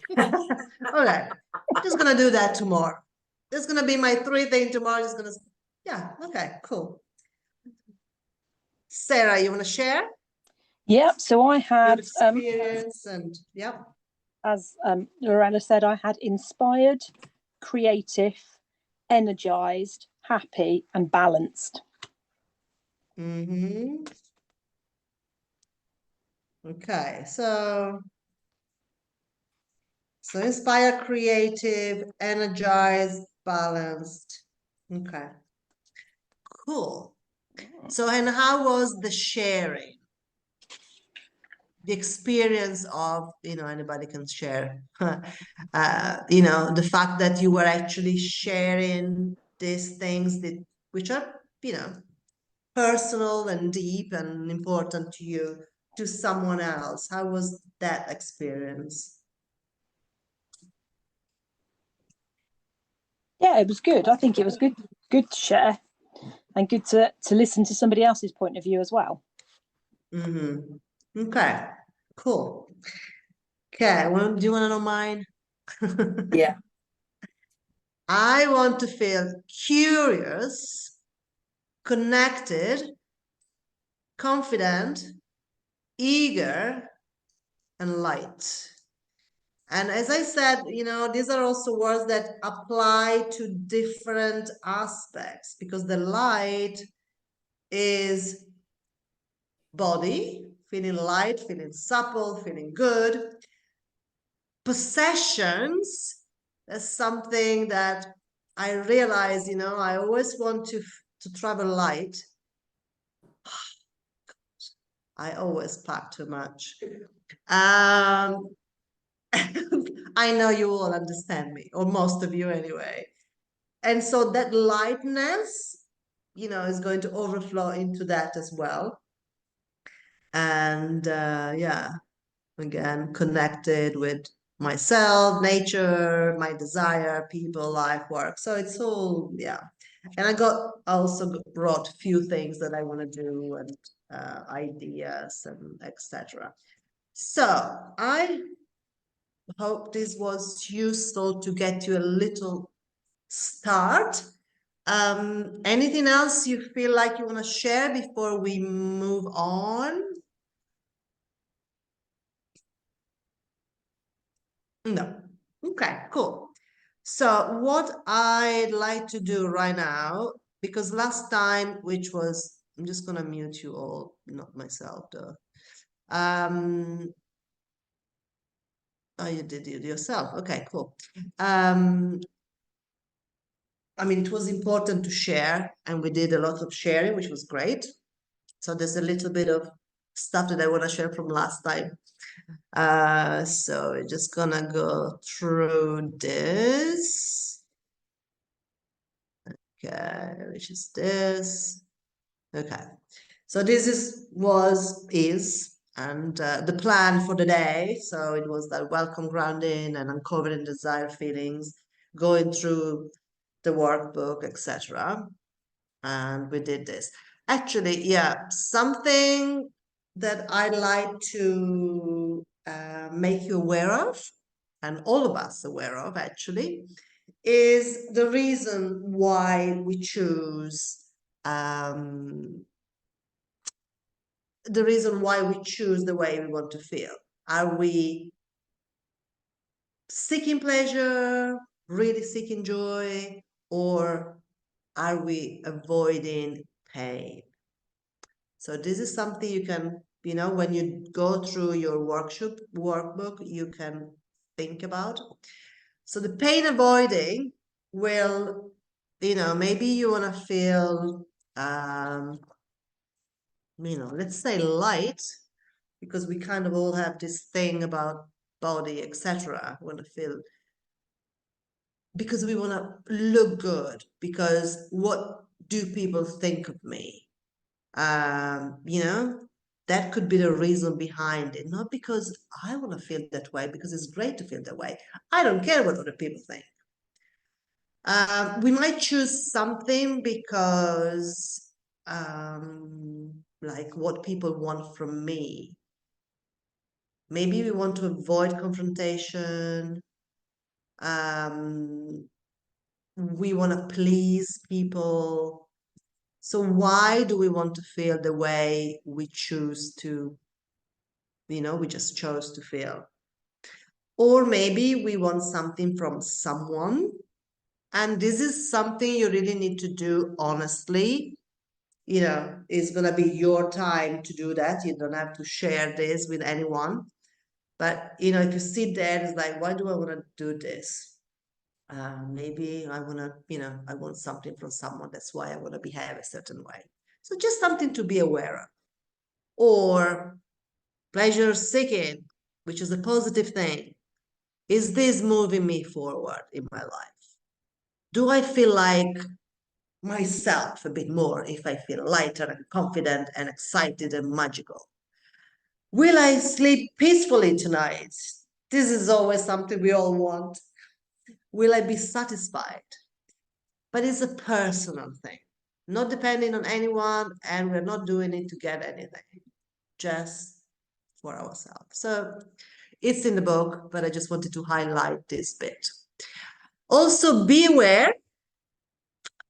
A: Okay, just gonna do that tomorrow. That's gonna be my 3 thing tomorrow. Just gonna, yeah. Okay, cool. Sarah, you wanna share
E: Yep. So I
A: your
E: had,
A: experience and yep.
E: as Lorella said, I had inspired, creative, energized, happy, and balanced.
A: Mm-hmm. Okay, so inspire, creative, energized, balanced. Okay, cool. So, and how was the sharing? The experience of, anybody can share, the fact that you were actually sharing these things which are, personal and deep and important to you, to someone else. How was that experience?
E: Yeah, it was good. I think it was good to share and good to listen to somebody else's point of view as well.
A: Mm-hmm. Okay, cool. Okay, do you want to know mine?
B: Yeah.
A: I want to feel curious, connected, confident, eager, and light. And as I said, these are also words that apply to different aspects, because the light is body, feeling light, feeling supple, feeling good. Possessions, that's something that I realize, I always want to travel light. I always pack too much. Um, I know you all understand me, or most of you anyway. And so that lightness, is going to overflow into that as well. And yeah, again, connected with myself, nature, my desire, people, life, work. So it's all, yeah. And I also brought a few things that I want to do and ideas and etc. So I hope this was useful to get you a little start. Anything else you feel like you want to share before we move on? No. Okay, cool. So what I'd like to do right now, because last time, which was, I'm just gonna mute you all, not myself though. Oh, you did it yourself. Okay, cool. I mean, it was important to share, and we did a lot of sharing, which was great. So there's a little bit of stuff that I want to share from last time. So we're just gonna go through this. Okay, which is this. Okay, so this is and the plan for the day. So it was that welcome, grounding, and uncovering desire feelings, going through the workbook, etc. And we did this. Actually, yeah, something that I'd like to make you aware of, and all of us aware of actually, is the reason why we choose the reason why we choose the way we want to feel. Are we seeking pleasure, really seeking joy, or are we avoiding pain? So this is something you can, when you go through your workbook, you can think about. So the pain avoiding will, maybe you want to feel, let's say light, because we kind of all have this thing about body, etc. Want to feel, because we want to look good, because what do people think of me? That could be the reason behind it. Not because I want to feel that way, because it's great to feel that way. I don't care what other people think. We might choose something because, like what people want from me. Maybe we want to avoid confrontation. We want to please people. So why do we want to feel the way we choose to, we just chose to feel? Or maybe we want something from someone. And this is something you really need to do honestly. It's going to be your time to do that. You don't have to share this with anyone. But, if you sit there, it's like, why do I want to do this? Maybe I want to, I want something from someone. That's why I want to behave a certain way. So just something to be aware of. Or pleasure seeking, which is a positive thing. Is this moving me forward in my life? Do I feel like myself a bit more if I feel lighter and confident and excited and magical? Will I sleep peacefully tonight? This is always something we all want. Will I be satisfied? But it's a personal thing, not depending on anyone, and we're not doing it to get anything, just for ourselves. So it's in the book, but I just wanted to highlight this bit. Also, be aware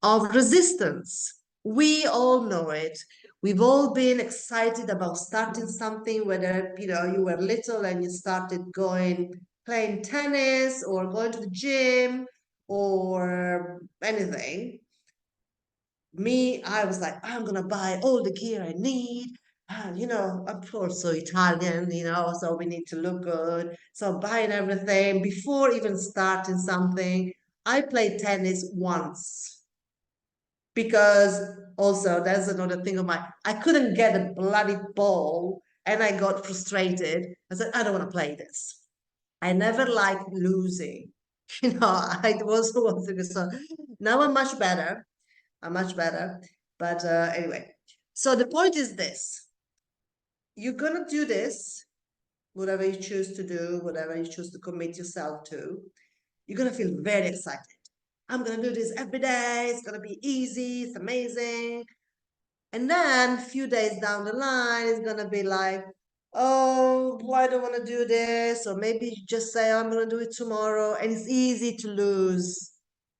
A: of resistance. We all know it. We've all been excited about starting something, whether you were little and you started playing tennis or going to the gym or anything. Me, I was like, I'm gonna buy all the gear I need. I'm also Italian, so we need to look good. So buying everything before even starting something. I played tennis once because also that's another thing of mine. I couldn't get a bloody ball and I got frustrated. I said, I don't want to play this. I never liked losing. I wasn't wanting to. So now I'm much better. But anyway, so the point is this. You're going to do this whatever you choose to do, whatever you choose to commit yourself to, you're going to feel very excited. I'm going to do this every day. It's going to be easy. It's amazing. And then a few days down the line, it's going to be like, oh, why do I want to do this? Or maybe you just say, I'm going to do it tomorrow. And it's easy to lose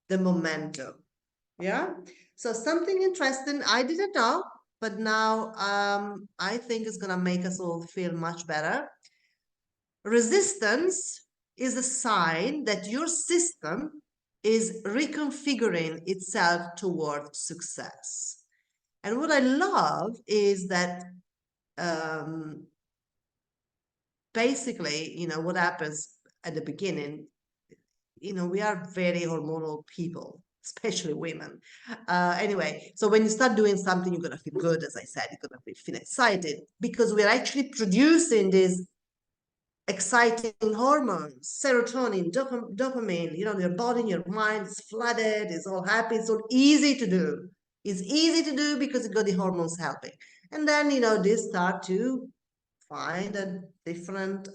A: the momentum. Yeah. So something interesting I didn't know, but now I think it's going to make us all feel much better. Resistance is a sign that your system is reconfiguring itself toward success. And what I love is that basically, what happens at the beginning, we are very hormonal people, especially women. Anyway, so when you start doing something, you're going to feel good, as I said, you're going to feel excited because we're actually producing these exciting hormones, serotonin, dopamine, your body, your mind is flooded, it's all happy, it's all easy to do. It's easy to do because you got the hormones helping. And then, they start to find a different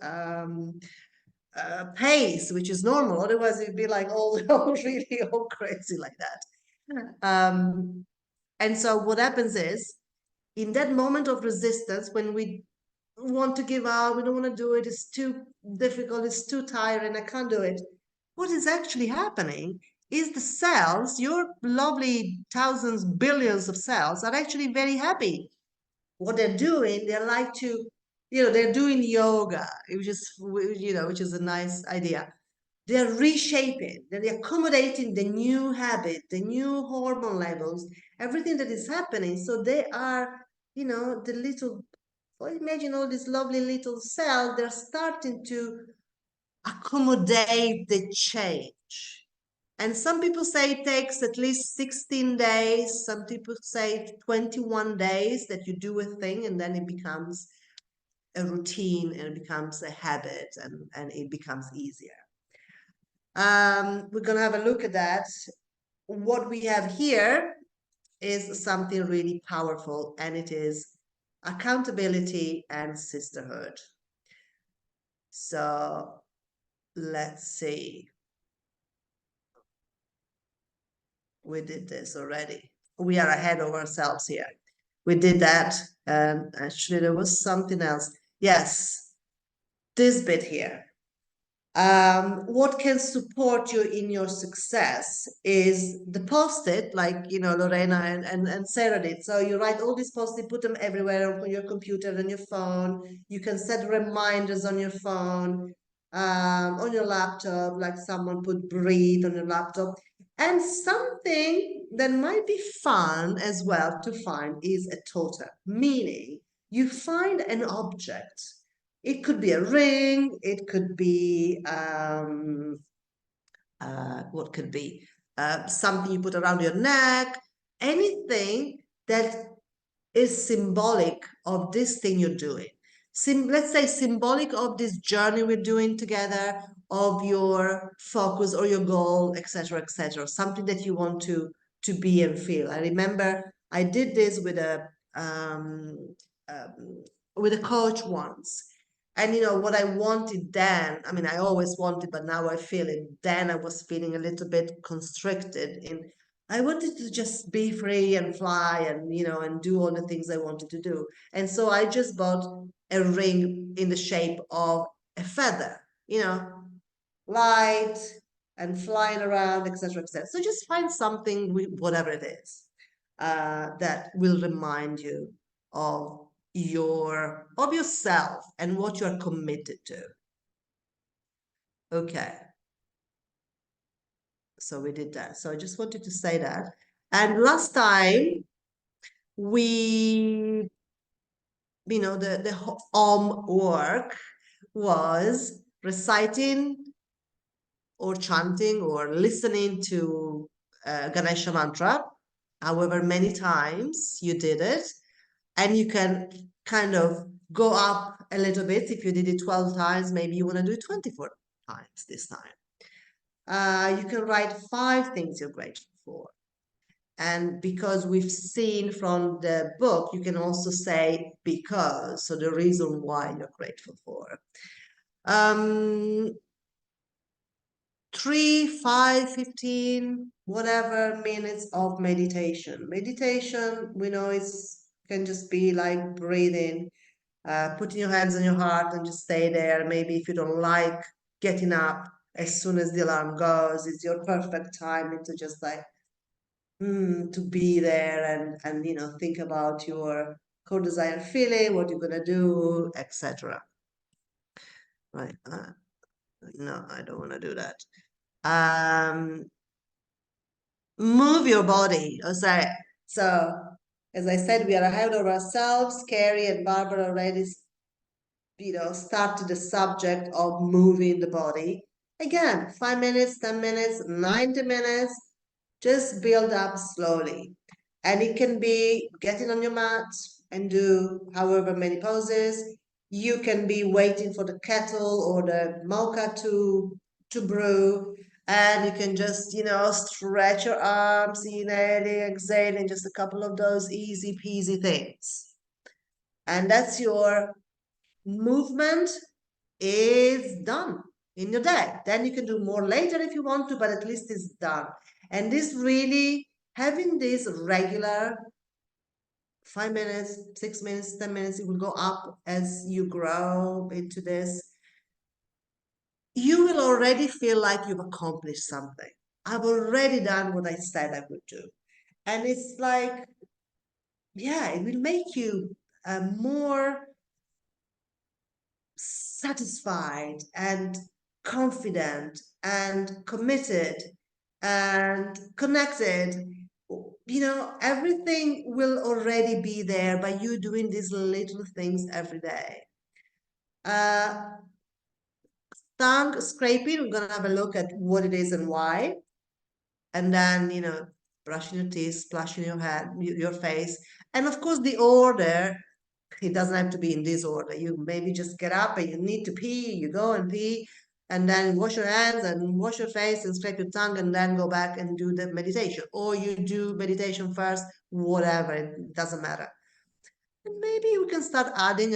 A: pace, which is normal. Otherwise, it'd be like all really all crazy like that. And so what happens is, in that moment of resistance, when we want to give up, we don't want to do it, it's too difficult, it's too tiring, I can't do it. What is actually happening is the cells, your lovely thousands, billions of cells, are actually very happy. What they're doing, they like to, they're doing yoga, which is a nice idea. They're reshaping, they're accommodating the new habit, the new hormone levels, everything that is happening. So they are, the little, well, imagine all these lovely little cells, they're starting to accommodate the change. And some people say it takes at least 16 days. Some people say 21 days that you do a thing and then it becomes a routine and it becomes a habit and it becomes easier. We're going to have a look at that. What we have here is something really powerful, and it is accountability and sisterhood. So let's see. We did this already. We are ahead of ourselves here. We did that. And actually, there was something else. Yes, this bit here. What can support you in your success is the post-it, like Lorena and Sarah did. So you write all these post-it, put them everywhere on your computer and your phone. You can set reminders on your phone, on your laptop, like someone put breathe on your laptop. And something that might be fun as well to find is a totem, meaning you find an object. It could be a ring, it could be, what could be? Something you put around your neck, anything that is symbolic of this thing you're doing. Let's say symbolic of this journey we're doing together, of your focus or your goal, etc., something that you want to be and feel. I remember I did this with a coach once. And what I wanted then, I mean, I always wanted, but now I feel it. Then I was feeling a little bit constricted I wanted to just be free and fly and, and do all the things I wanted to do. And so I just bought a ring in the shape of a feather, light and flying around, etc., etc. So just find something, whatever it is, that will remind you of yourself and what you're committed to. Okay. So we did that. So I just wanted to say that. And last time we, the work was reciting or chanting or listening to Ganesha mantra, however many times you did it. And you can kind of go up a little bit. If you did it 12 times, maybe you want to do it 24 times this time. You can write 5 things you're grateful for. And because we've seen from the book, you can also say because, so the reason why you're grateful for. 3, 5, 15, whatever minutes of meditation. Meditation, we know can just be like breathing, putting your hands on your heart and just stay there. Maybe if you don't like getting up as soon as the alarm goes, it's your perfect time to just like to be there and think about your core desire feeling, what you're gonna do, etc. Right? No, I don't want to do that. Move your body. So as I said, we are ahead of ourselves. Carrie and Barbara already started the subject of moving the body. Again, 5 minutes, 10 minutes, 90 minutes, just build up slowly. And it can be getting on your mat and do however many poses. You can be waiting for the kettle or the mocha to brew, and you can just, stretch your arms, inhaling, exhaling, just a couple of those easy peasy things. And that's your movement is done in your day. Then you can do more later if you want to, but at least it's done. And this really, having this regular 5 minutes, 6 minutes, 10 minutes, it will go up as you grow into this. You will already feel like you've accomplished something. I've already done what I said I would do. And it's like, yeah, it will make you more satisfied and confident and committed and connected. Everything will already be there by you doing these little things every day. Tongue scraping, we're going to have a look at what it is and why. And then, brushing your teeth, splashing your head, your face. And of course, the order, it doesn't have to be in this order. You maybe just get up and you need to pee, you go and pee, and then wash your hands and wash your face and scrape your tongue and then go back and do the meditation. Or you do meditation first, whatever, it doesn't matter. And maybe we can start adding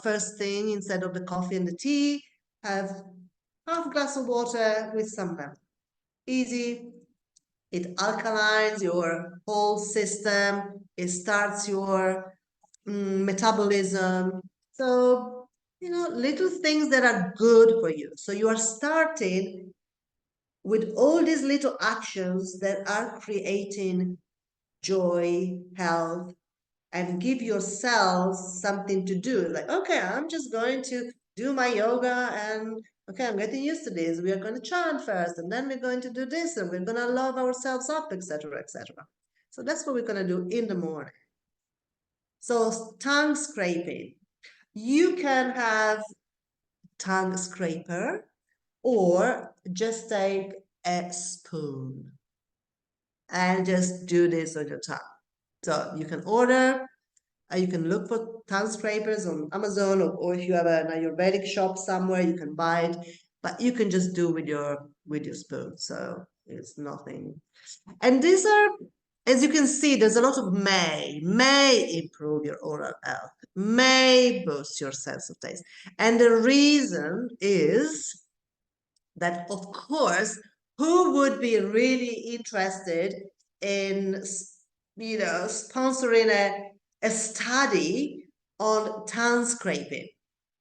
A: first thing, instead of the coffee and the tea, have half a glass of water with some lemon. Easy. It alkalines your whole system. It starts your metabolism. So, little things that are good for you. So you are starting with all these little actions that are creating joy, health, and give yourselves something to do. Like, okay, I'm just going to do my yoga and okay, I'm getting used to this. We are going to chant first, and then we're going to do this, and we're going to love ourselves up, etc., etc. So that's what we're going to do in the morning. So tongue scraping. You can have tongue scraper or just take a spoon and just do this on your tongue. So you can order, you can look for tongue scrapers on Amazon, or if you have an Ayurvedic shop somewhere, you can buy it, but you can just do with your spoon. So it's nothing. And these are, as you can see, there's a lot of may improve your oral health, may boost your sense of taste. And the reason is that, of course, who would be really interested in, sponsoring a study on tongue scraping?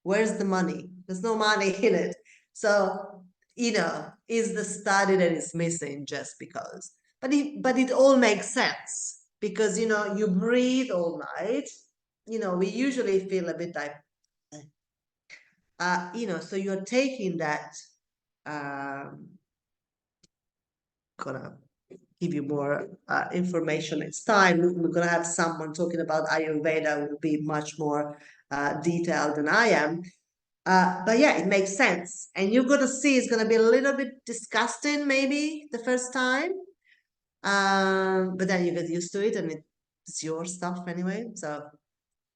A: Where's the money? There's no money in it. So, is the study that is missing just because? But it all makes sense because, you breathe all night. We usually feel a bit like, so you're taking that, gonna give you more information next time. We're gonna have someone talking about Ayurveda who will be much more detailed than I am. But yeah, it makes sense. And you're gonna see it's gonna be a little bit disgusting maybe the first time. But then you get used to it and it's your stuff anyway. So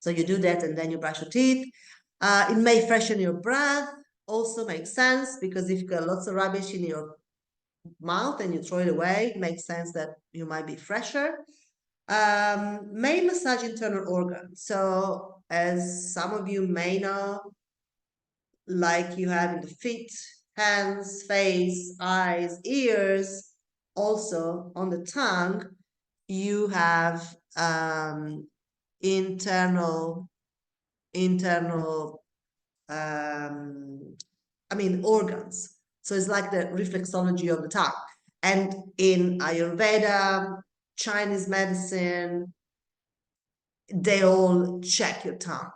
A: you do that and then you brush your teeth. It may freshen your breath, also makes sense because if you've got lots of rubbish in your mouth and you throw it away, it makes sense that you might be fresher. May massage internal organs. So as some of you may know, like you have in the feet, hands, face, eyes, ears, also on the tongue, you have internal organs. So it's like the reflexology of the tongue. And in Ayurveda, Chinese medicine, they all check your tongue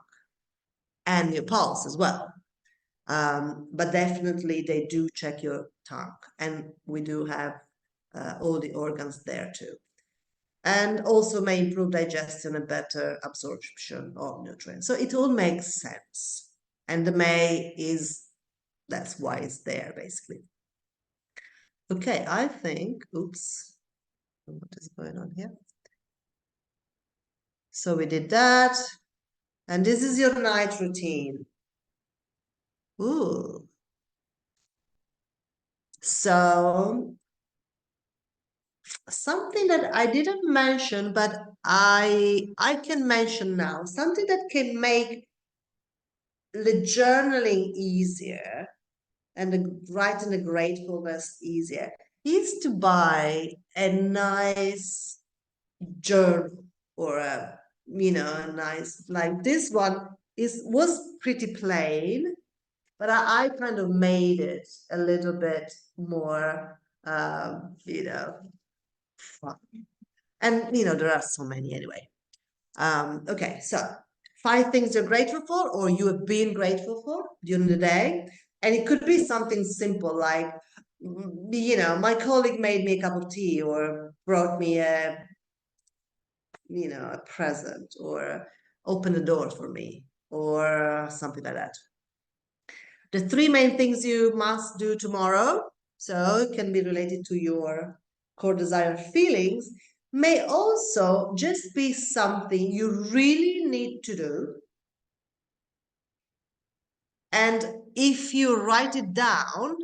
A: and your pulse as well. But definitely they do check your tongue, and we do have all the organs there too. And also may improve digestion and better absorption of nutrients. So it all makes sense. And the may is, that's why it's there basically. Okay, I think, oops, what is going on here? So we did that. And this is your night routine. Ooh. So something that I didn't mention, but I can mention now, something that can make the journaling easier and the writing the gratefulness easier is to buy a nice journal or a nice, like this one was pretty plain, but I kind of made it a little bit more fun. And there are so many anyway. Okay, so 5 things you're grateful for or you have been grateful for during the day. And it could be something simple like, my colleague made me a cup of tea or brought me a present or opened the door for me or something like that. The 3 main things you must do tomorrow, so it can be related to your core desire feelings, may also just be something you really need to do. And if you write it down,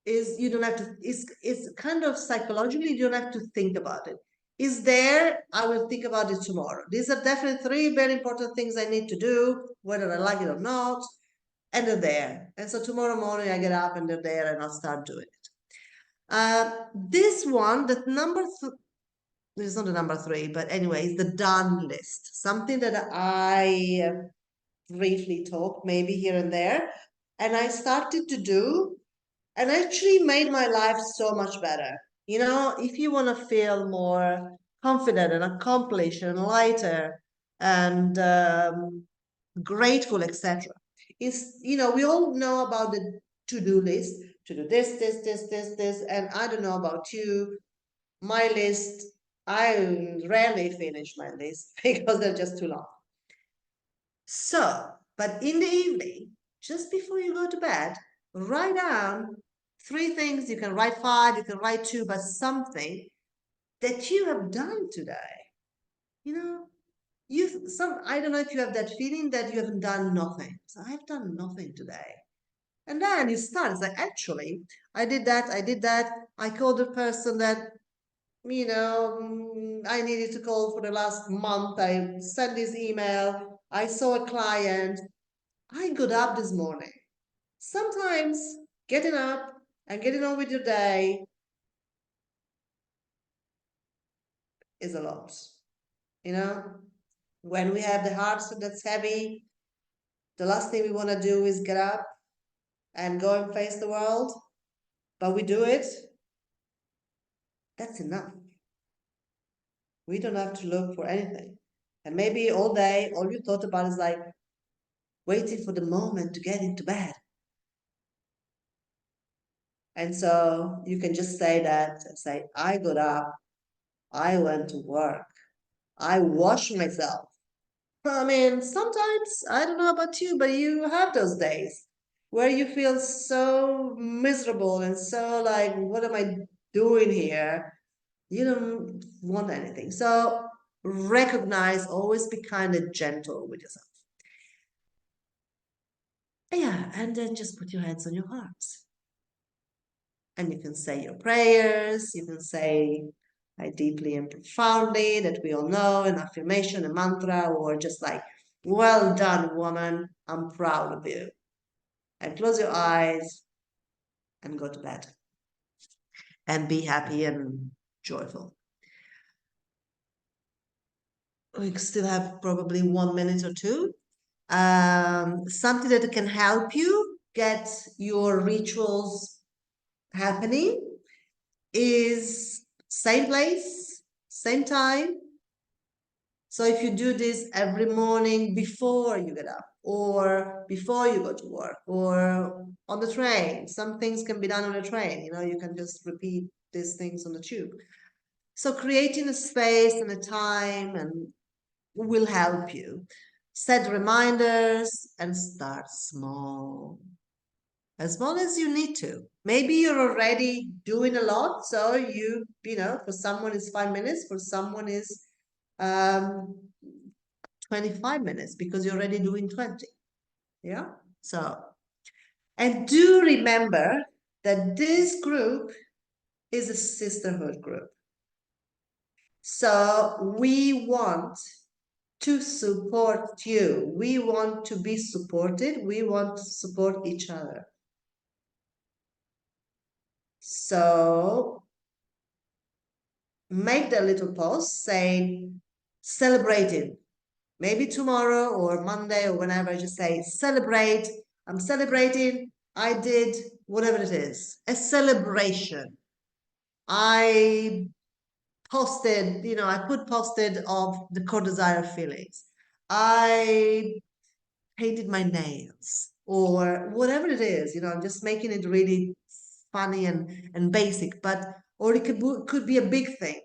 A: you don't have to, it's kind of psychologically, you don't have to think about it. Is there, I will think about it tomorrow. These are definitely 3 very important things I need to do, whether I like it or not, and they're there. And so tomorrow morning I get up and they're there and I'll start doing it. This one, the number, this is not the number 3, but anyway, it's the done list. Something that I briefly talk maybe here and there, and I started to do, and actually made my life so much better. If you want to feel more confident and accomplished and lighter and grateful, etc. We all know about the to-do list, to do this, and I don't know about you. My list, I rarely finish my list because they're just too long. So, but in the evening, just before you go to bed, write down 3 things. You can write 5, you can write 2, but something that you have done today. I don't know if you have that feeling that you haven't done nothing. So I've done nothing today. And then you start, it's like, actually, I did that. I called the person that, I needed to call for the last month. I sent this email. I saw a client. I got up this morning. Sometimes getting up and getting on with your day is a lot. When we have the heart that's heavy, the last thing we want to do is get up and go and face the world, but we do it. That's enough. We don't have to look for anything. And maybe all day, all you thought about is like waiting for the moment to get into bed. And so you can just say that and say, I got up, I went to work, I washed myself. I mean, sometimes, I don't know about you, but you have those days where you feel so miserable and so like, what am I doing here? You don't want anything. So recognize, always be kind and gentle with yourself. Yeah, and then just put your hands on your hearts. And you can say your prayers, you can say, I deeply and profoundly, that we all know, an affirmation, a mantra, or just like, well done, woman, I'm proud of you. And close your eyes and go to bed. And be happy and joyful. We still have probably 1 minute or two. Something that can help you get your rituals happening is same place, same time. So if you do this every morning before you get up, or before you go to work, or on the train, some things can be done on the train, you know, you can just repeat these things on the tube. So creating a space and a time and will help you. Set reminders and start small. As small as you need to. Maybe you're already doing a lot, so you know, for someone it's 5 minutes, for someone is 25 minutes because you're already doing 20. Yeah. So, and do remember that this group is a sisterhood group. So we want to support you. We want to be supported. We want to support each other. So make that little post saying, celebrating. Maybe tomorrow or Monday or whenever, just say, celebrate. I'm celebrating. I did whatever it is. A celebration. I posted, you know, I posted of the core desire feelings. I painted my nails or whatever it is, you know, I'm just making it really funny and basic, but, or it could be a big thing,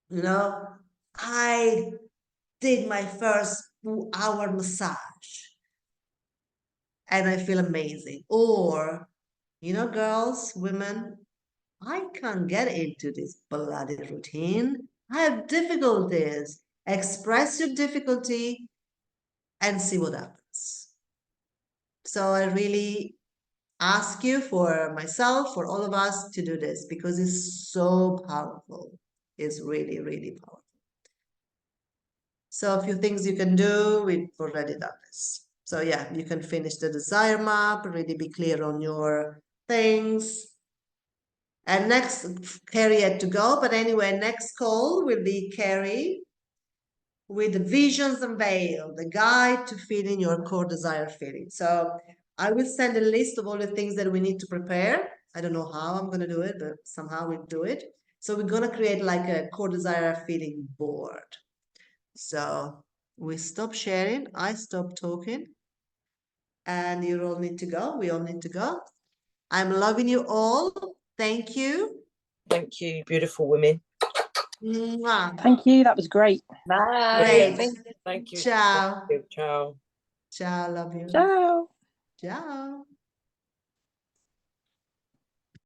A: you know, I did my first 2-hour massage and I feel amazing. Or, you know, girls, women, I can't get into this bloody routine. I have difficulties. Express your difficulty and see what happens. So I really ask you, for myself, for all of us, to do this because it's so powerful. It's really, really powerful. So a few things you can do, we've already done this. So yeah, you can finish the desire map, really be clear on your things. And next, Carrie had to go, but anyway, next call will be Carrie with the visions unveiled, the guide to feeling your core desire feeling. So I will send a list of all the things that we need to prepare. I don't know how I'm going to do it, but somehow we'll do it. So we're going to create like a core desire feeling board. So we stop sharing, I stop talking, and you all need to go. We all need to go. I'm loving you all. Thank you.
B: Thank you, beautiful women.
A: Mwah.
E: Thank you. That was great.
D: Bye.
A: Great.
B: Thank you.
A: Ciao.
B: Ciao.
A: Ciao. Love you.
E: Ciao.
A: Ciao.